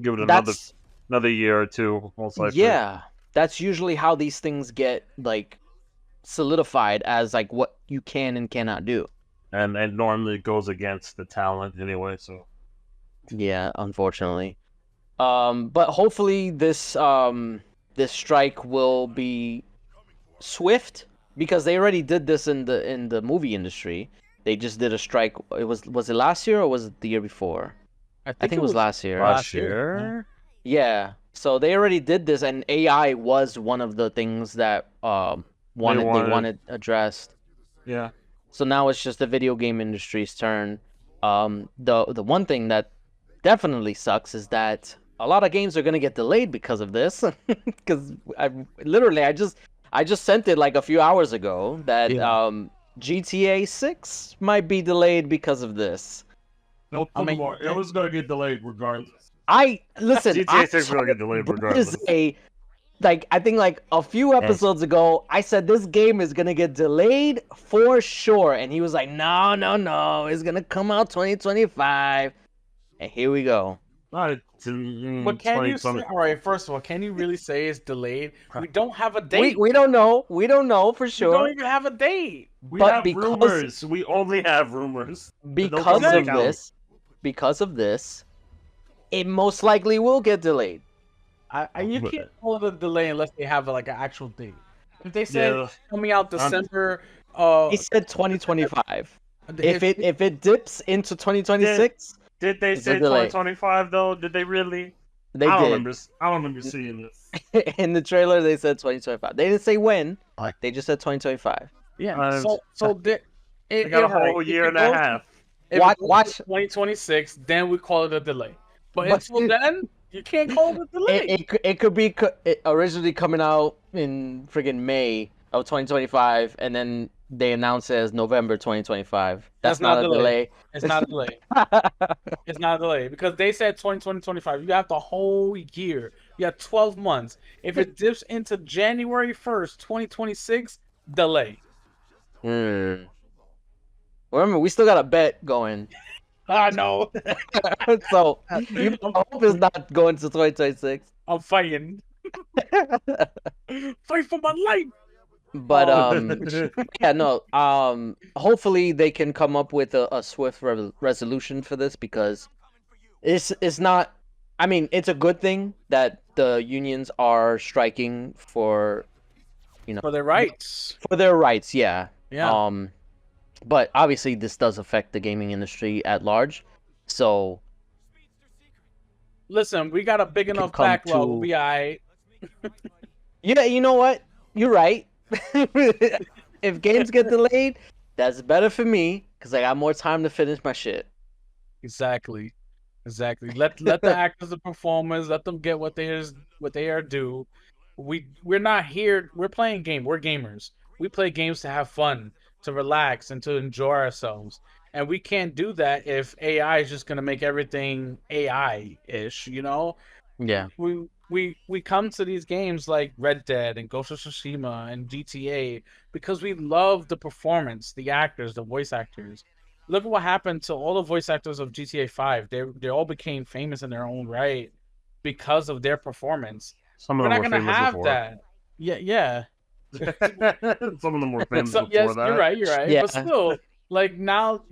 Give it That's another year or two, most likely. yeah, that's usually how these things get like solidified as like what you can and cannot do. And normally it goes against the talent anyway. So Yeah, unfortunately. But hopefully this strike will be swift because they already did this in the movie industry. They just did a strike. Was it last year or was it the year before? I think it was last year. last year. Yeah. So they already did this, and AI was one of the things that they wanted addressed. yeah, So now it's just the video game industry's turn. The one thing that definitely sucks is that a lot of games are gonna get delayed because of this. Because I just sent it like a few hours ago that Yeah. GTA 6 might be delayed because of this. no, I mean, it was gonna get delayed regardless. Listen, GTA 6 is gonna get delayed regardless. I think like a few episodes ago, I said this game is gonna get delayed for sure, and he was like, no, it's gonna come out 2025, and here we go. Not But can you say, all right, first of all, can you really say it's delayed? We don't have a date. We don't know for We don't sure even have a date. We but have because- rumors. We only have rumors. because doesn't of count. this. Because of this, it most likely will get delayed. You can't call it a delay unless they have like an actual date. If they said Yeah. coming out December, He said 2025. If it dips into 2026, Did they It's say a delay. 2025 though? Did they really? they I don't did. remember. I don't remember seeing this. In the trailer, they said 2025. They didn't say when. Like- They just said 2025. yeah, so They got a whole year and a half. Watch. 2026, then we call it a delay. But But- until then, you can't call it a delay. It could be originally coming out in friggin' May of 2025, and then they announce it as November 2025. That's not a delay. It's not a delay. It's not a delay because they said 2025. You have the whole year. You have 12 months. If it dips into January 1st, 2026, delay. Remember, we still got a bet going. I know. So, you hope it's not going to 2026. I'm fighting. Fight for my life. But yeah, no. Hopefully they can come up with a swift resolution for this because it's not. I mean, it's a good thing that the unions are striking for For their rights. their rights. Yeah. Yeah. But obviously this does affect the gaming industry at large. So Listen, we got a big can enough come backlog. to- We'll be alright. yeah, you know what? You're right. If games get delayed, that's better for me because I got more time to finish my shit. Exactly. Exactly. Let the actors, the performers, let them get what they are due. We're not here. We're playing game. We're gamers. We play games to have fun, to relax, and to enjoy ourselves. And we can't do that if AI is just gonna make everything AI-ish. You know, Yeah. we come to these games like Red Dead and Ghost of Tsushima and GTA because we love the performance, the actors, the voice actors. Look at what happened to all the voice actors of GTA 5. They all became famous in their own right because of their performance. Some of We're them not were gonna famous have before. that. Yeah, yeah. Some of them were famous So before yes, you're that. right, you're right. Yeah. But still, like now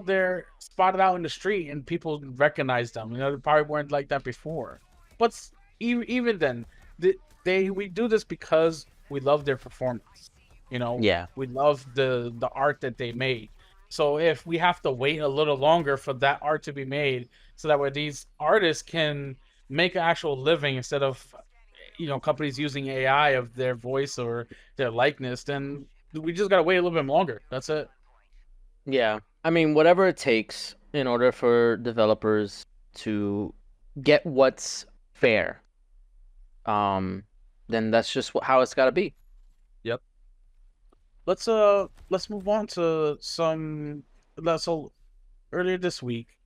they're spotted out in the street and people recognize them. You know, they probably weren't like that before. But even then, we do this because we love their performance. You know, Yeah. we love the art that they made. So if we have to wait a little longer for that art to be made, so that way these artists can make an actual living instead of companies using AI of their voice or their likeness, then we just gotta wait a little bit longer. That's it. Yeah. I mean, whatever it takes in order for developers to get what's fair, um, then that's just how it's got to be. Yep. Let's move on to so earlier this week,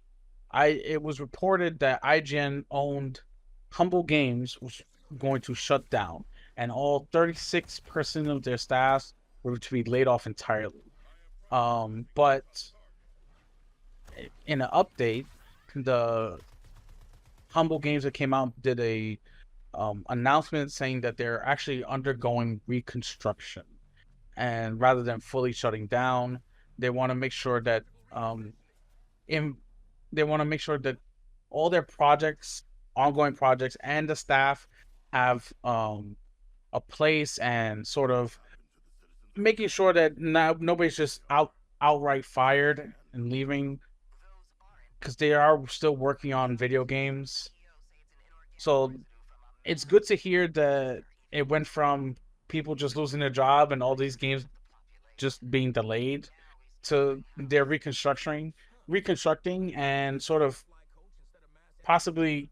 it was reported that IGN owned Humble Games was going to shut down, and all 36% of their staff were to be laid off entirely. But in an update, the Humble Games that came out did a announcement saying that they're actually undergoing reconstruction, and rather than fully shutting down, they want to make sure that um, in they want to make sure that all their projects, ongoing projects, and the staff have a place and sort of making sure that now nobody's just outright fired and leaving because they are still working on video games. So it's good to hear that it went from people just losing their job and all these games just being delayed to their reconstructing and sort of possibly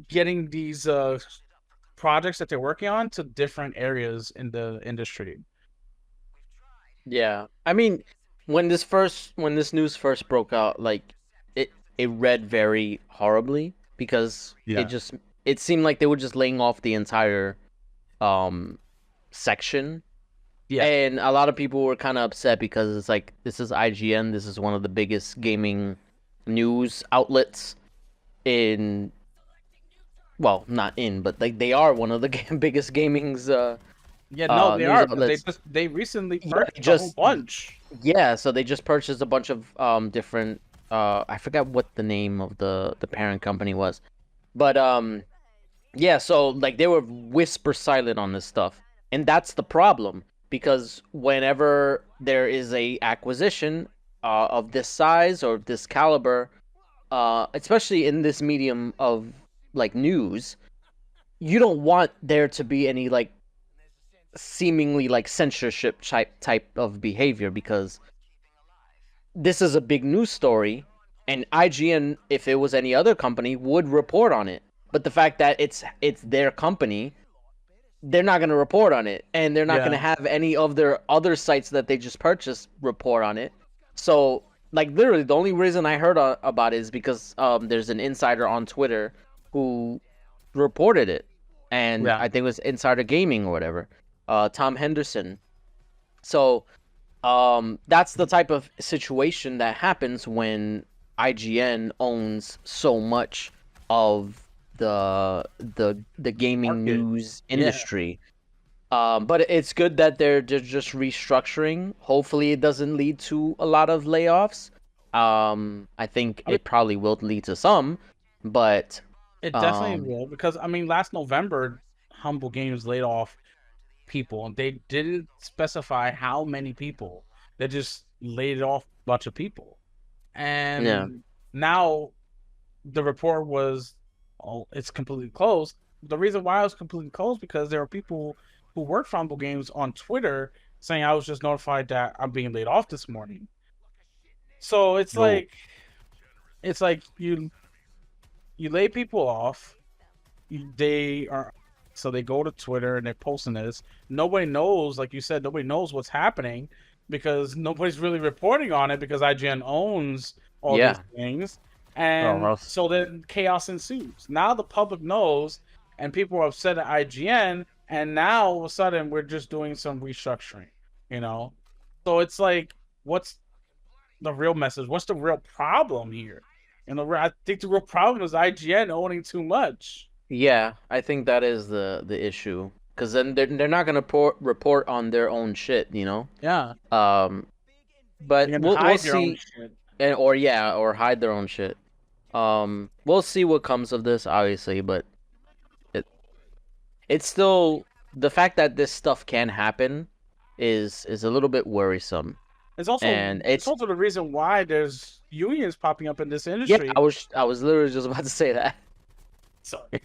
getting these projects that they're working on to different areas in the industry. Yeah. I mean, when this news first broke out, like it read very horribly because Yeah. it seemed like they were just laying off the entire um section. Yeah, And a lot of people were kind of upset because it's like this is IGN, this is one of the biggest gaming news outlets in, well, not in, but like they are one of the biggest gaming's yeah, no, they news are because outlets. they recently Yeah, purchased a whole bunch. yeah, so they just purchased a bunch of different I forgot what the name of the parent company was. But yeah, so like they were whisper silent on this stuff. And that's the problem because whenever there is a acquisition of this size or this caliber, especially in this medium of like news, you don't want there to be any like seemingly like censorship type of behavior because this is a big news story, and IGN, if it was any other company, would report on it. But the fact that it's their company, they're not going to report on it, and they're not going to Yeah, have any of their other sites that they just purchased report on it. So, like literally, the only reason I heard about it is because there's an insider on Twitter who reported it, and yeah. I think it was Insider Gaming or whatever, Tom Henderson. So that's the type of situation that happens when IGN owns so much of the gaming Market. news Yeah, industry. But it's good that they're just restructuring. Hopefully, it doesn't lead to a lot of layoffs. I think I mean, it probably will lead to some, but it definitely um, will because I mean, last November, Humble Games laid off people, and they didn't specify how many people. They just laid off a bunch of people, yeah, and now the report was, oh, it's completely closed. The reason why it was completely closed because there were people who work for Humble Games on Twitter saying I was just notified that I'm being laid off this morning. So it's No, like it's like you lay people off. They are so they go to Twitter and they're posting this. Nobody knows, like you said, nobody knows what's happening because nobody's really reporting on it because IGN owns all these Yeah. things, Oh, and that's- so then chaos ensues. Now the public knows, and people are upset at IGN, and now all of a sudden we're just doing some restructuring, you know. So it's like, what's the real message? What's the real problem here? And I think the real problem is IGN owning too much. Yeah, I think that is the issue. Because then they're not gonna report on their own shit, you know. Yeah, But they're gonna we'll hide their own see, shit. or hide their own shit. We'll see what comes of this, obviously, but it it's still the fact that this stuff can happen is a little bit worrisome. It's also And it's also the reason why there's unions popping up in this yeah, industry. I was literally just about to say that. Sorry.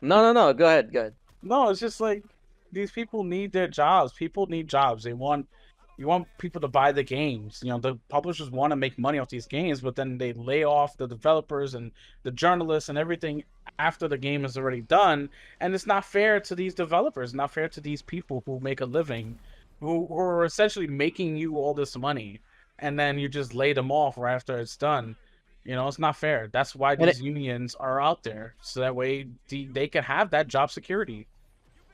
No, go ahead. No, it's just like these people need their jobs. People need jobs. You want people to buy the games. You know, the publishers want to make money off these games, but then they lay off the developers and the journalists and everything after the game is already done. And it's not fair to these developers, not fair to these people who make a living, who are essentially making you all this money, and then you just lay them off right after it's done. You know, it's not fair. That's why And these unions are out there, so that way they can have that job security.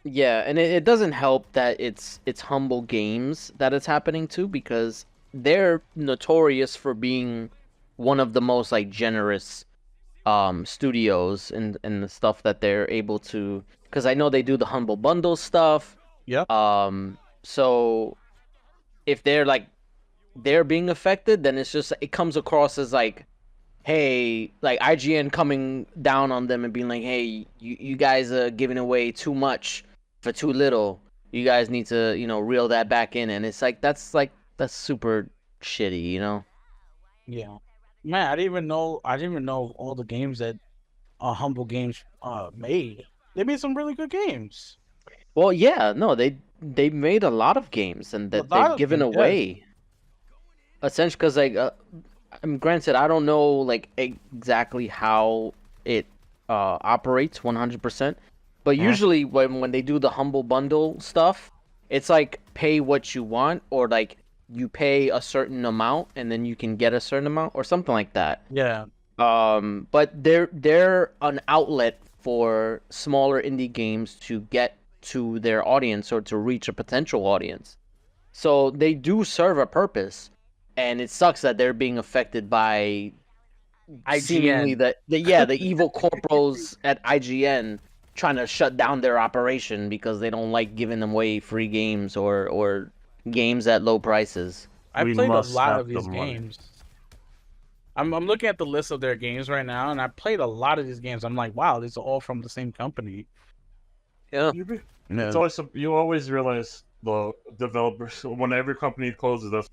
Yeah, and it doesn't help that it's Humble Games that it's happening to because they're notorious for being one of the most like generous studios and the stuff that they're able to, because I know they do the Humble Bundle stuff. Yep. So if they're being affected, then it's just it comes across as like, hey, like IGN coming down on them and being like, hey, you guys are giving away too much for too little. You guys need to, reel that back in. And it's that's super shitty, you know? Yeah, man, I didn't even know. I didn't even know all the games that Humble Games made. They made some really good games. Well, yeah, no, they made a lot of games and A that lot they've of given them, yes. away. Essentially, because granted, I don't know like exactly how it operates 100%, but usually when they do the Humble Bundle stuff, it's like pay what you want or like you pay a certain amount and then you can get a certain amount or something like that. Yeah, But they're an outlet for smaller indie games to get to their audience or to reach a potential audience. So they do serve a purpose, and it sucks that they're being affected by seemingly IGN. the evil corporals at IGN trying to shut down their operation because they don't like giving them away free games or games at low prices. I We played a must lot have of these the money. games. I'm looking at the list of their games right now, and I played a lot of these games. I'm like, wow, these are all from the same company. Yeah. It's always you always realize the developers when every company closes. That's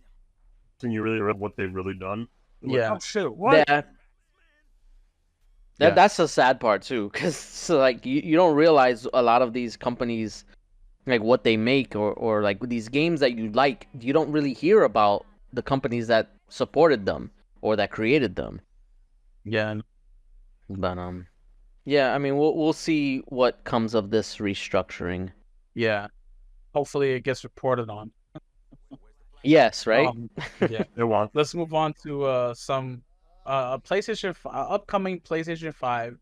when you really realize what they've really done. You're like, Yeah. oh shit! What? Yeah. Yeah. That's the sad part too, because like you don't realize a lot of these companies, like what they make or like these games that you like, you don't really hear about the companies that supported them or that created them. Yeah. But yeah, I mean we'll see what comes of this restructuring. Yeah. Hopefully it gets reported on. Yes, right? Yeah. They want. Let's move on to some upcoming PlayStation 5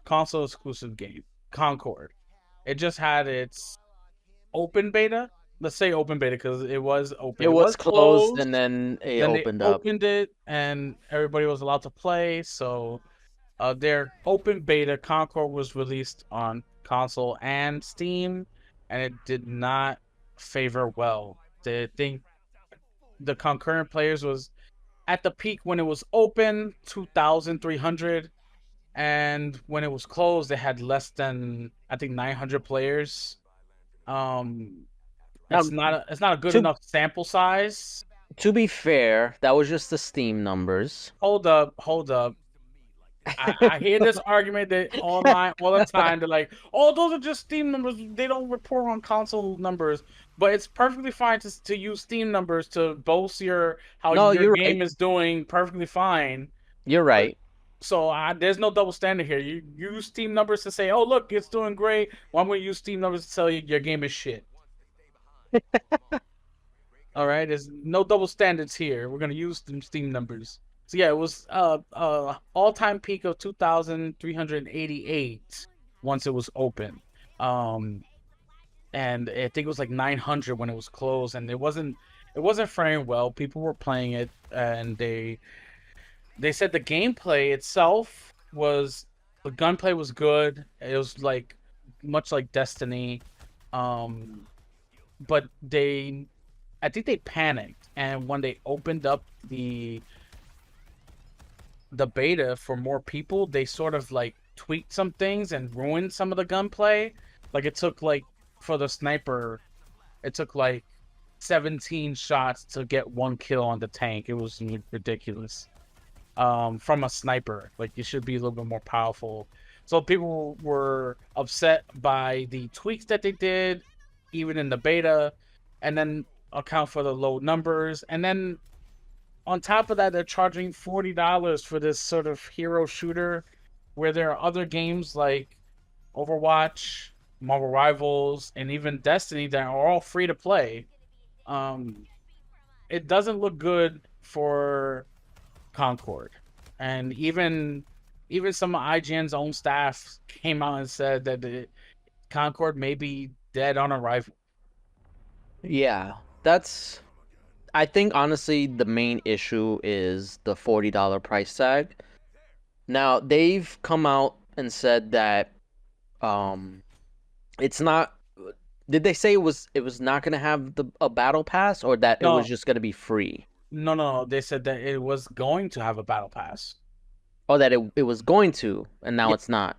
console exclusive game, Concord. It just had its open beta. Let's say open beta because it was open. It was closed and then it then opened they up. opened it and everybody was allowed to play. So their open beta Concord was released on console and Steam, and it did not favor well. They think the concurrent players was at the peak when it was open 2,300, and when it was closed they had less than I think 900 players. It's Now, not a good to- enough sample size. To be fair, that was just the Steam numbers. Hold up. I hear this argument that online all the time. They're like, "Oh, those are just Steam numbers. They don't report on console numbers." But it's perfectly fine to use Steam numbers to boast No, your you're game right. is doing perfectly fine. You're right. So there's no double standard here. You use Steam numbers to say, "Oh, look, it's doing great." Well, I'm going to use Steam numbers to tell you your game is shit. All right, there's no double standards here. We're going to use Steam numbers. So yeah, it was all-time peak of 2,388 once it was open. And I think it was like 900 when it was closed, and it wasn't faring well. People were playing it, and they said the gameplay itself was, the gunplay was good. It was like much like Destiny, but I think they panicked, and when they opened up the beta for more people, they sort of like tweaked some things and ruined some of the gunplay. Like it took like for the sniper, it took like 17 shots to get 1 kill on the tank. It was ridiculous. From a sniper, like you should be a little bit more powerful. So people were upset by the tweaks that they did, even in the beta, and then account for the low numbers, and then on top of that, they're charging $40 for this sort of hero shooter, where there are other games like Overwatch, Marvel Rivals, and even Destiny that are all free to play. It doesn't look good for Concord, and even some of IGN's own staff came out and said that Concord may be dead on arrival. Yeah, I think honestly the main issue is the $40 price tag. Now they've come out and said that it's not. Did they say it was not gonna have a battle pass, or that it was No. just gonna be free? No. They said that it was going to have a battle pass. Oh, that it was going to, and now Yeah. it's not.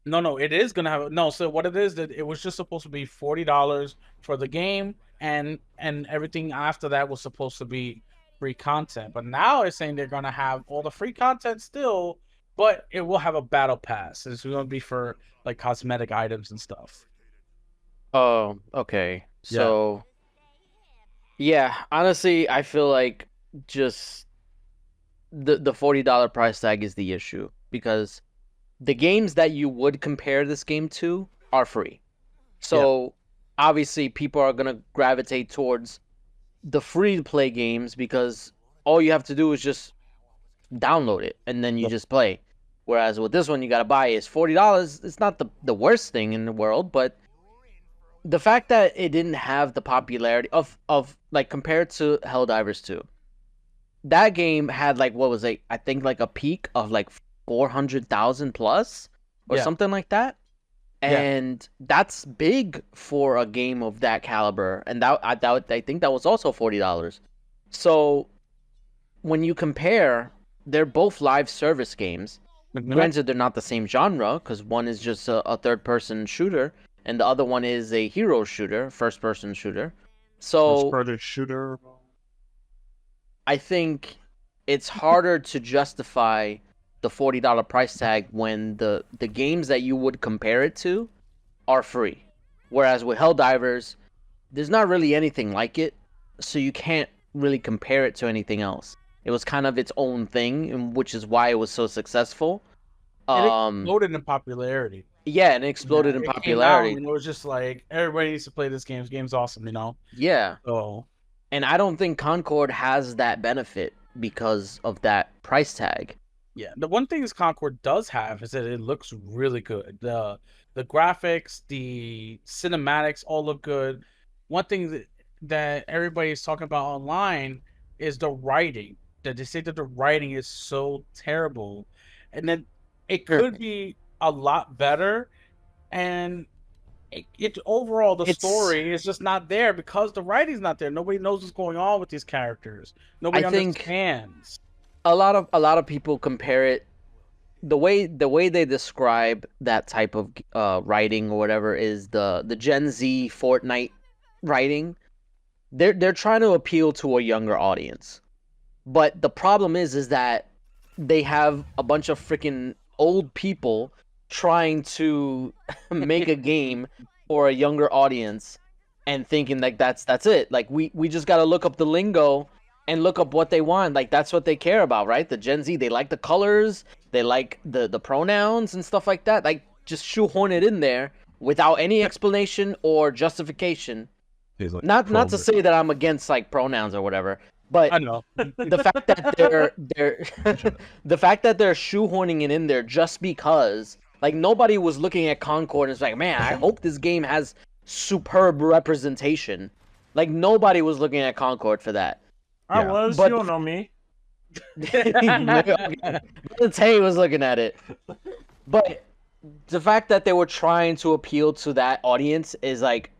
No, it is gonna have no. So what it is, that it was just supposed to be $40 for the game, and everything after that was supposed to be free content. But now it's saying they're gonna have all the free content still, but it will have a battle pass. It's gonna be for like cosmetic items and stuff. Oh, okay. So, yeah, honestly, I feel like just the $40 price tag is the issue, because the games that you would compare this game to are free. So, obviously, people are going to gravitate towards the free to play games because all you have to do is just download it and then you Yep. just play. Whereas with this one, you got to buy it. It's $40. It's not the worst thing in the world, but the fact that it didn't have the popularity of like compared to Helldivers 2, that game had like, what was it? I think like a peak of like 400,000 plus or Yeah. something like that. Yeah. And that's big for a game of that caliber. And I think that was also $40. So when you compare, they're both live service games. Granted, they're not the same genre, because one is just a third-person shooter, and the other one is a hero shooter, first-person shooter. So First-person shooter. I think it's harder to justify the $40 price tag when the games that you would compare it to are free. Whereas with Helldivers, there's not really anything like it, so you can't really compare it to anything else. It was kind of its own thing, which is why it was so successful. It exploded in popularity. Yeah, and it exploded in It came out popularity. and it was just like, everybody needs to play this game. This game's awesome, you know? Yeah, So and I don't think Concord has that benefit because of that price tag. yeah, the one thing this Concord does have is that it looks really good. The graphics, the cinematics all look good. One thing that everybody's talking about online is the writing. That they say that the writing is so terrible, and then it could be a lot better. And it overall, the It's- story is just not there because the writing's not there. Nobody knows what's going on with these characters. Nobody I think- understands. A lot of people compare it, the way they describe that type of writing or whatever is the Gen Z Fortnite writing. They're trying to appeal to a younger audience, but the problem is that they have a bunch of freaking old people trying to make a game for a younger audience and thinking like that's it. Like we just got to look up the lingo and look up what they want. Like that's what they care about, right? The Gen Z, they like the colors, they like the pronouns and stuff like that. Like just shoehorn it in there without any explanation or justification. He's like, Not to probably. say that I'm against like pronouns or whatever, but I know. the fact that they're the fact that they're shoehorning it in there just because like nobody was looking at Concord and it's like, man, I hope this game has superb representation. Like nobody was looking at Concord for that. I Yeah. was. But- You don't know me. Tay was looking at it. But the fact that they were trying to appeal to that audience is like,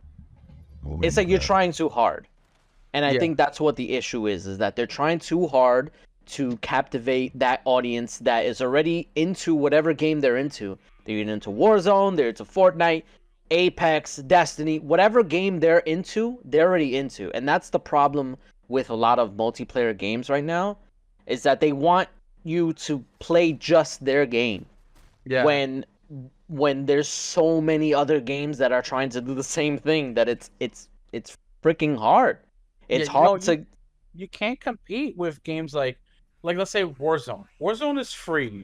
it's like you're trying too hard. And I Yeah. think that's what the issue is that they're trying too hard to captivate that audience that is already into whatever game they're into. They're into Warzone, they're into Fortnite, Apex, Destiny, whatever game they're into, they're already into. And that's the problem with a lot of multiplayer games right now, is that they want you to play just their game. Yeah. When there's so many other games that are trying to do the same thing that it's freaking hard. It's Yeah, hard no, to you can't compete with games like let's say Warzone. Warzone is free.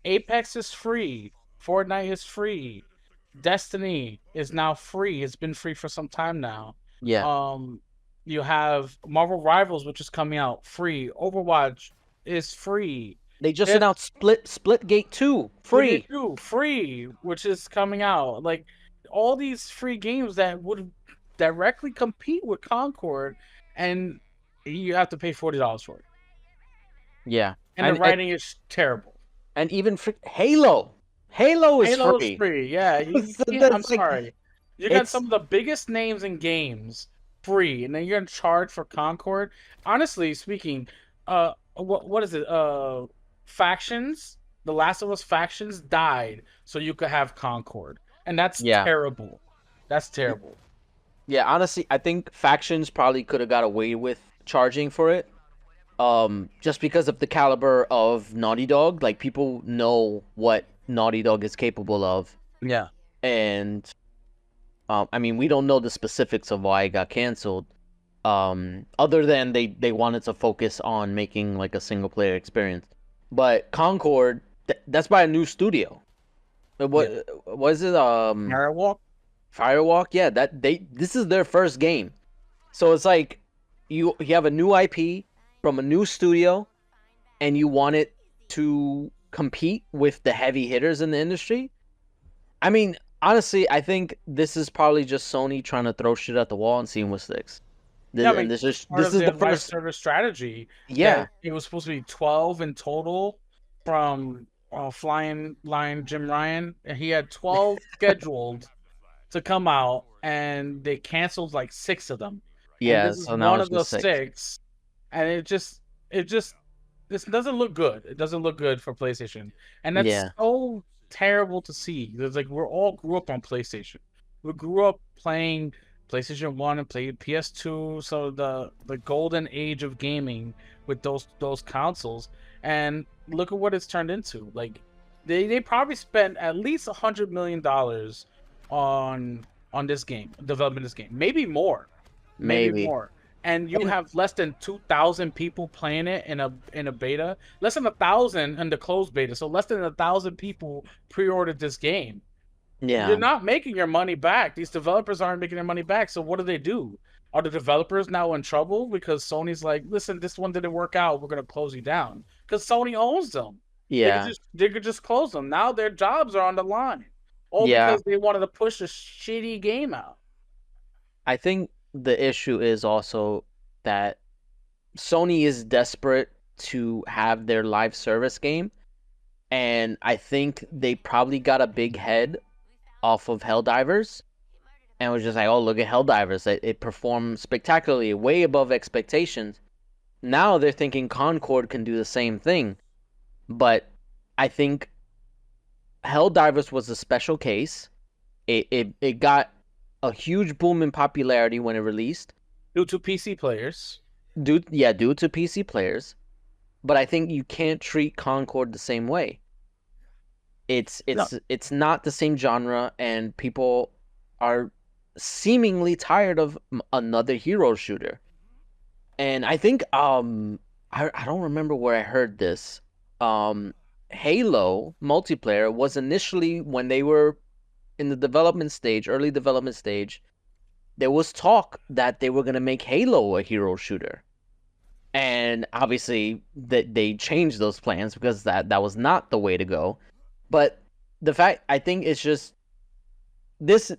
Apex is free. Fortnite is free. Destiny is now free. It's been free for some time now. yeah. You have Marvel Rivals, which is coming out free. Overwatch is free. They just It- announced Splitgate 2 free. Free, which is coming out. Like all these free games that would directly compete with Concord, and you have to pay $40 for it. Yeah. And And- the writing is terrible. And even Halo. Halo is Halo free. is free, yeah. So I'm that's like- sorry. You got it's- some of the biggest names in games free, and then you're in charge for Concord. Honestly speaking, what is it? Factions. The Last of Us factions died, so you could have Concord, and that's Yeah. terrible. That's terrible. Yeah, honestly, I think Factions probably could have got away with charging for it. Just because of the caliber of Naughty Dog. Like people know what Naughty Dog is capable of. Yeah. And I mean, we don't know the specifics of why it got canceled. Other than they wanted to focus on making like a single player experience. But Concord, that's by a new studio. What was it? Firewalk. Firewalk. Yeah, this is their first game. So it's like you have a new IP from a new studio, and you want it to compete with the heavy hitters in the industry. I mean, honestly, I think this is probably just Sony trying to throw shit at the wall and seeing what sticks. Yeah, I mean, This is Part of the their live first. service strategy. Yeah, that it was supposed to be 12 in total from Flying Lion Jim Ryan, and he had 12 scheduled to come out, and they canceled like 6 of them. And yeah. this is So now one it's of the just 6. 6, and this doesn't look good. It doesn't look good for PlayStation, and that's Yeah. so terrible to see. It's like we all grew up on PlayStation. We grew up playing PlayStation 1 and played PS2, so the golden age of gaming with those consoles. And look at what it's turned into. Like they probably spent at least $100 million on this game, developing this game. Maybe more. Maybe. More. And you And- have less than 2,000 people playing it in a beta. Less than 1,000 in the closed beta. So less than 1,000 people pre-ordered this game. Yeah. You're not making your money back. These developers aren't making their money back. So what do? Are the developers now in trouble because Sony's like, listen, this one didn't work out. We're gonna close you down because Sony owns them. Yeah. They could just close them. Now their jobs are on the line. All Yeah. because they wanted to push a shitty game out. I think the issue is also that Sony is desperate to have their live service game, and I think they probably got a big head off of Helldivers, and was just like, oh, look at Helldivers, it performed spectacularly, way above expectations. Now they're thinking Concord can do the same thing, but I think Helldivers was a special case. It got a huge boom in popularity when it released. Due to PC players. Due to PC players, but I think you can't treat Concord the same way. It's not the same genre, and people are seemingly tired of another hero shooter. And I think I don't remember where I heard this. Halo multiplayer was initially when they were in the development stage, early development stage, there was talk that they were gonna make Halo a hero shooter. And obviously that they changed those plans because that was not the way to go. But the fact I think it's just this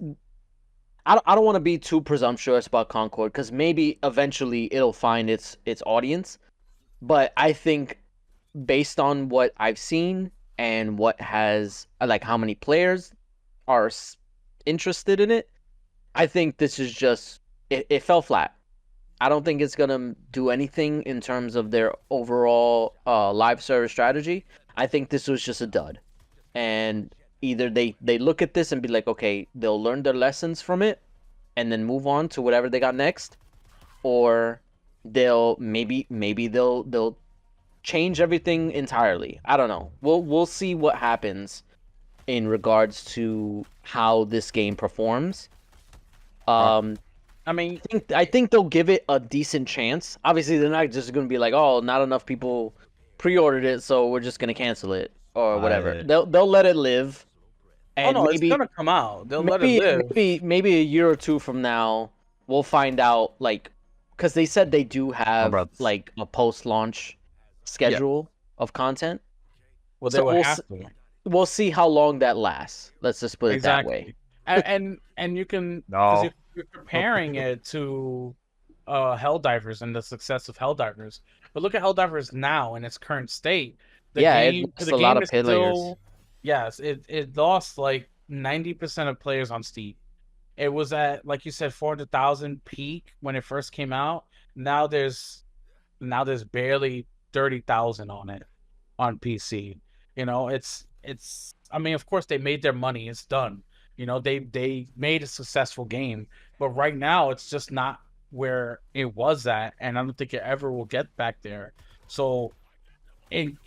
I don't want to be too presumptuous about Concord because maybe eventually it'll find its audience. But I think based on what I've seen and what has like how many players are interested in it, I think this is just it fell flat. I don't think it's gonna do anything in terms of their overall live service strategy. I think this was just a dud, and either they look at this and be like, okay, they'll learn their lessons from it, and then move on to whatever they got next, or they'll maybe they'll change everything entirely. I don't know. We'll see what happens in regards to how this game performs. I mean, I think they'll give it a decent chance. Obviously, they're not just going to be like, "Oh, not enough people pre-ordered it, so we're just going to cancel it or whatever." They'll let it live, and no, maybe it's gonna come out. They'll let it live. maybe a year or two from now, we'll find out like because they said they do have like a post-launch schedule of content. Well, they So will we'll have s- to. We'll see how long that lasts. Let's just put it that way. And you can because No. you're comparing it to Helldivers and the success of Helldivers. But look at Helldivers now in its current state. Yeah, it lost a lot of Is players. still yes, it lost like 90% of players on Steam. It was at like you said 400,000 peak when it first came out. Now there's barely 30,000 on it on PC. You know, it's I mean, of course they made their money, it's done. You know, they made a successful game, but right now it's just not where it was at, and I don't think it ever will get back there. So in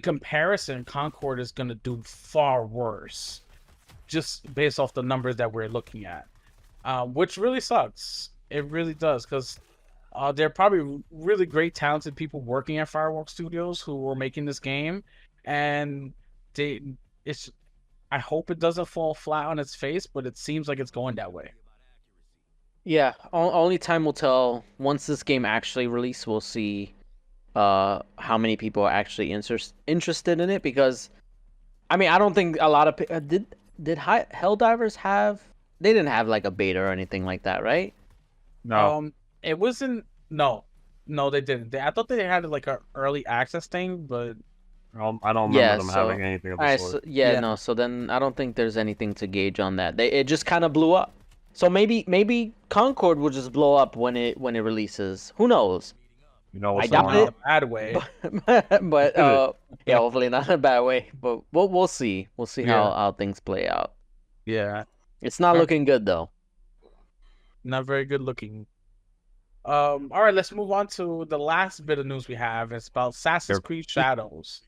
comparison, Concord is going to do far worse just based off the numbers that we're looking at, which really sucks. It really does because there are probably really great, talented people working at Fireworks Studios who were making this game, and they it's. I hope it doesn't fall flat on its face, but it seems like it's going that way. Yeah, only time will tell. Once this game actually releases, we'll see how many people are actually interested in it. Because I mean, I don't think a lot of Helldivers have. They didn't have like a beta or anything like that, right? No. It wasn't. No, they didn't. I thought they had like a early access thing, but I don't remember them having anything of the alright, sort. no. So then I don't think there's anything to gauge on that. It just kind of blew up. So maybe Concord will just blow up when it releases. Who knows? You know what's I doubt going it. in a bad way. But yeah, hopefully not in a bad way. But we'll see. We'll see how things play out. Yeah, It's not looking good though. not very good looking. All right, let's move on to the last bit of news we have. It's about Assassin's Creed Shadows,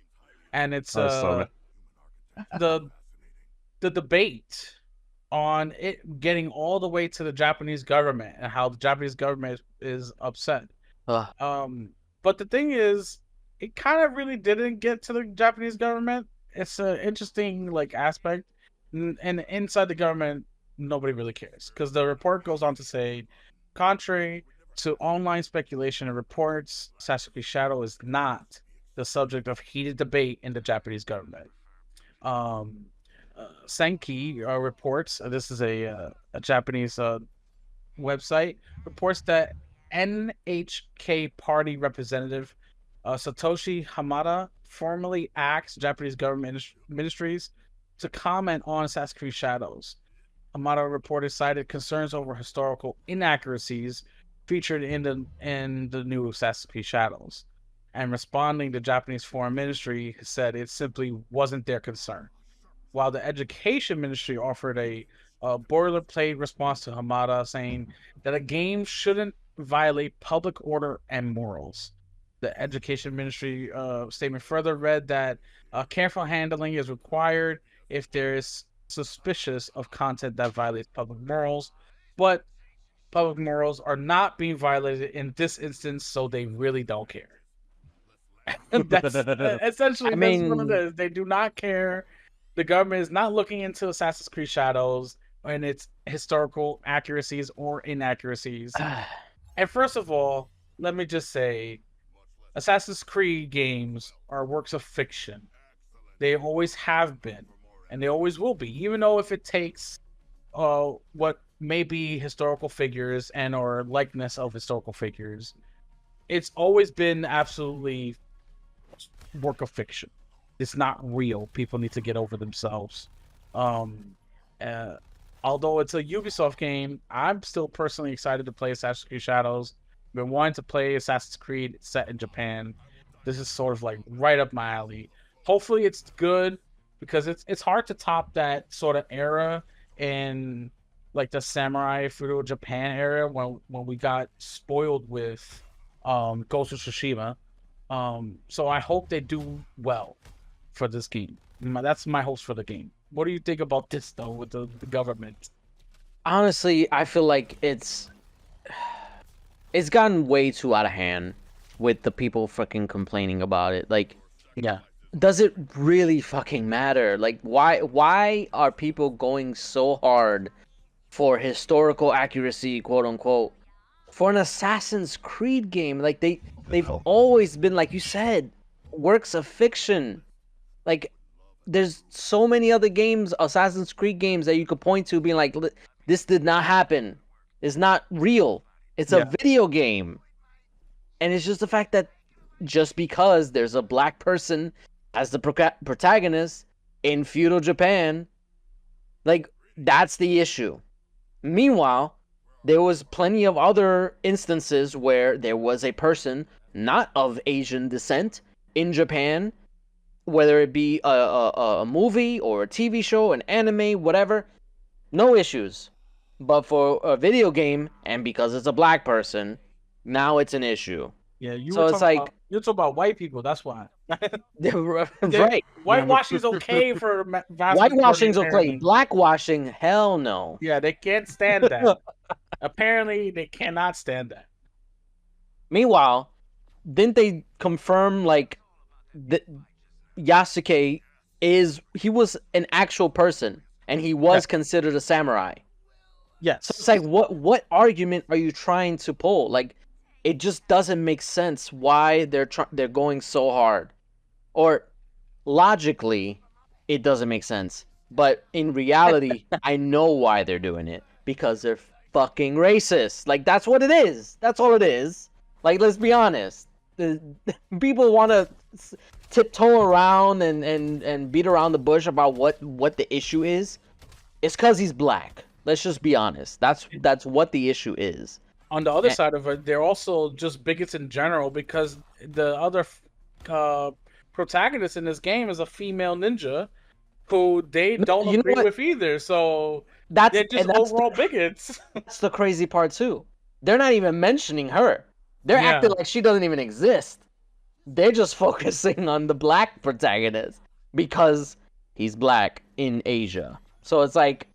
and it's the debate on it getting all the way to the Japanese government and how the Japanese government is upset. But the thing is, it kind of really didn't get to the Japanese government. It's an interesting like aspect, and inside the government, nobody really cares because the report goes on to say, contrary to online speculation and reports, Assassin's Creed Shadow is not the subject of heated debate in the Japanese government. Senki reports, this is a Japanese website, reports that NHK party representative Satoshi Hamada formally asked Japanese government ministries to comment on Assassin's Creed Shadows. Hamada reported cited concerns over historical inaccuracies featured in the new Assassin's Creed Shadows. And responding, the Japanese Foreign Ministry said it simply wasn't their concern. While the Education Ministry offered a boilerplate response to Hamada, saying that a game shouldn't violate public order and morals. The Education Ministry statement further read that careful handling is required if there is suspicious of content that violates public morals, but public morals are not being violated in this instance, so they really don't care. That's essentially I that's what it mean, is. They do not care. The government is not looking into Assassin's Creed Shadows and its historical accuracies or inaccuracies. And first of all, let me just say, Assassin's Creed games are works of fiction. They always have been, and they always will be, even though if it takes what may be historical figures and or likeness of historical figures, it's always been absolutely work of fiction. It's not real. People need to get over themselves. Um, uh, Although it's a Ubisoft game, I'm still personally excited to play Assassin's Creed Shadows. Been wanting to play Assassin's Creed set in Japan. This is sort of like right up my alley. Hopefully it's good because it's hard to top that sort of era in like the samurai feudal Japan era when we got spoiled with Ghost of Tsushima. So I hope they do well for this game. That's my hopes for the game. What do you think about this though with the government? honestly, I feel like it's gotten way too out of hand with the people fucking complaining about it. Like, Yeah. does it really fucking matter? Like, why are people going so hard for historical accuracy, quote unquote, for an Assassin's Creed game? Like they've always been, like you said, works of fiction. Like, there's so many other games, Assassin's Creed games, that you could point to being like, this did not happen. It's not real. It's a video game. And it's just the fact that just because there's a black person as the protagonist in feudal Japan, like, that's the issue. Meanwhile, there was plenty of other instances where there was a person not of Asian descent in Japan, whether it be a movie or a TV show, an anime, whatever, no issues. But for a video game, and because it's a black person, now it's an issue. Yeah, So it's like, you're talking about white people. That's why. right? Whitewashing's okay for vast Whitewashing's majority of okay. Americans. Blackwashing, hell no. Yeah, they can't stand that. Apparently, they cannot stand that. Meanwhile, didn't they confirm like that Yasuke he was an actual person and he was considered a samurai? Yes. So it's like, what argument are you trying to pull? Like, it just doesn't make sense why they're going so hard. Or logically, it doesn't make sense. But in reality, I know why they're doing it, because they're fucking racist. Like, that's what it is. That's all it is. Like, let's be honest. People want to tiptoe around and beat around the bush about what the issue is. It's because he's black. Let's just be honest. That's what the issue is. On the other side of it, they're also just bigots in general because the other protagonist in this game is a female ninja who they don't agree with either. So they're just overall bigots. That's the crazy part too. They're not even mentioning her. They're acting like she doesn't even exist. They're just focusing on the black protagonist because he's black in Asia. So it's like,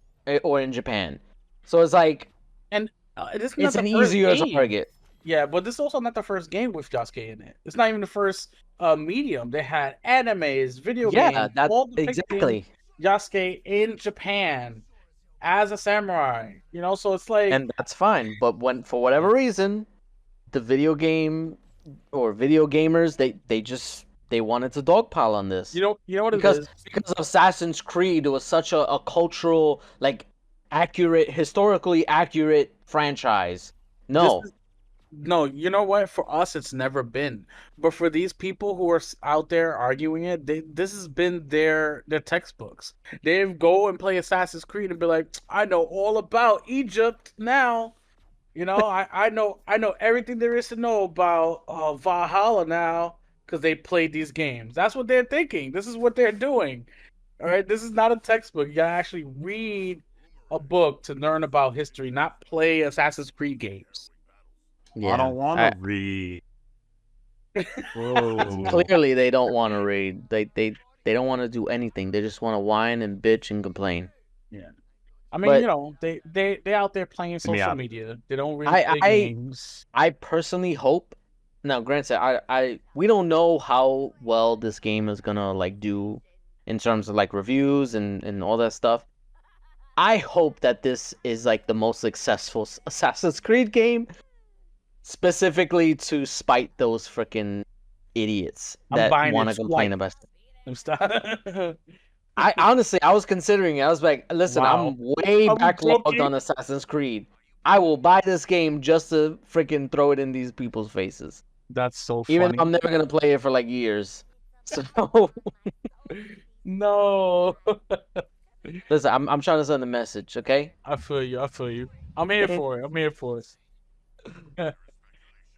or in Japan. So it's like, and it's an easier target. Yeah, but this is also not the first game with Yasuke in it. It's not even the first medium. They had animes, video games, all exactly. Yasuke in Japan as a samurai. You know, so it's like, and that's fine. But when, for whatever reason, the video game or video gamers, they wanted to dogpile on this. You know what it is? Because Assassin's Creed was such a cultural, like, accurate, historically accurate franchise. No, you know what? For us, it's never been. But for these people who are out there arguing it, this has been their textbooks. They go and play Assassin's Creed and be like, I know all about Egypt now. You know, I know everything there is to know about Valhalla now because they played these games. That's what they're thinking. This is what they're doing. All right, this is not a textbook. You gotta actually read a book to learn about history, not play Assassin's Creed games. Yeah, I don't want to read. Clearly, they don't want to read. They don't want to do anything. They just want to whine and bitch and complain. Yeah. I mean, But- you know, they out there playing me social out. media. They don't really play games. I personally hope. Now, granted, we don't know how well this game is gonna like do in terms of like reviews and all that stuff. I hope that this is like the most successful Assassin's Creed game, specifically to spite those freaking idiots I'm that buying want it to complain twice. about. Stop. I honestly, I was considering it. I was like, listen, Wow. I'm way I'm backlogged joking. on Assassin's Creed. I will buy this game just to freaking throw it in these people's faces. That's so Even funny. though I'm never gonna play it for like years. So No. listen, I'm trying to send a message, okay? I feel you. I feel you. I'm here for it. I'm here for it.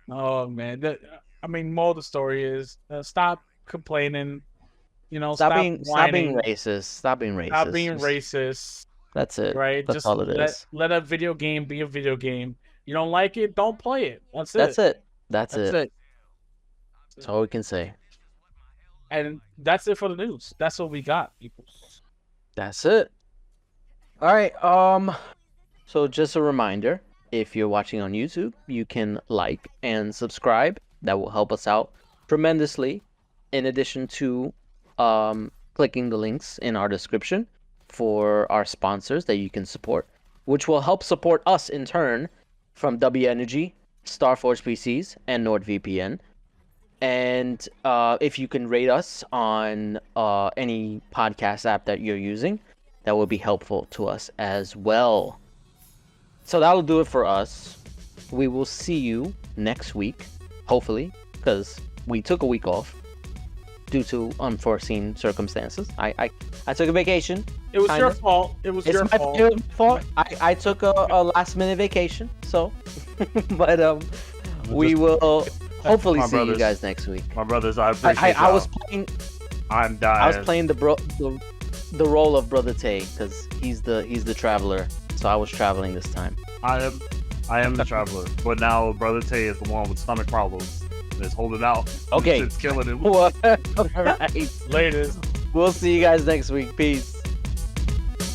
Oh man, I mean, more of the story is stop complaining. You know, Stop whining, being racist. Stop being racist. Stop being Just- racist. That's it. Right? That's Just all it is. let a video game be a video game. You don't like it, don't play it. That's it. That's it. That's That's it. it. That's all we can say. And that's it for the news. That's what we got, people. That's it. All right. So just a reminder, if you're watching on YouTube, you can like and subscribe. That will help us out tremendously. In addition to clicking the links in our description for our sponsors that you can support, which will help support us in turn from W Energy, Starforge PCs, and NordVPN. And if you can rate us on any podcast app that you're using, that will be helpful to us as well. So that'll do it for us. We will see you next week, hopefully, because we took a week off due to unforeseen circumstances. I took a vacation. It was your Kinda. fault. It was your fault. It was my fault. I took a last minute vacation, so but we will hopefully My see you brothers. guys next week. My brothers, I appreciate I y'all. was playing I'm dying. I was playing the role of Brother Tay because he's the traveler, so I was traveling this time. I am the traveler, but now Brother Tay is the one with stomach problems. That's holding out. Okay. It's killing him. All right. Later. We'll see you guys next week. Peace.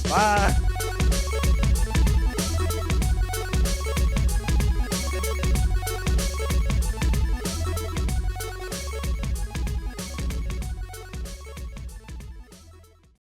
Bye.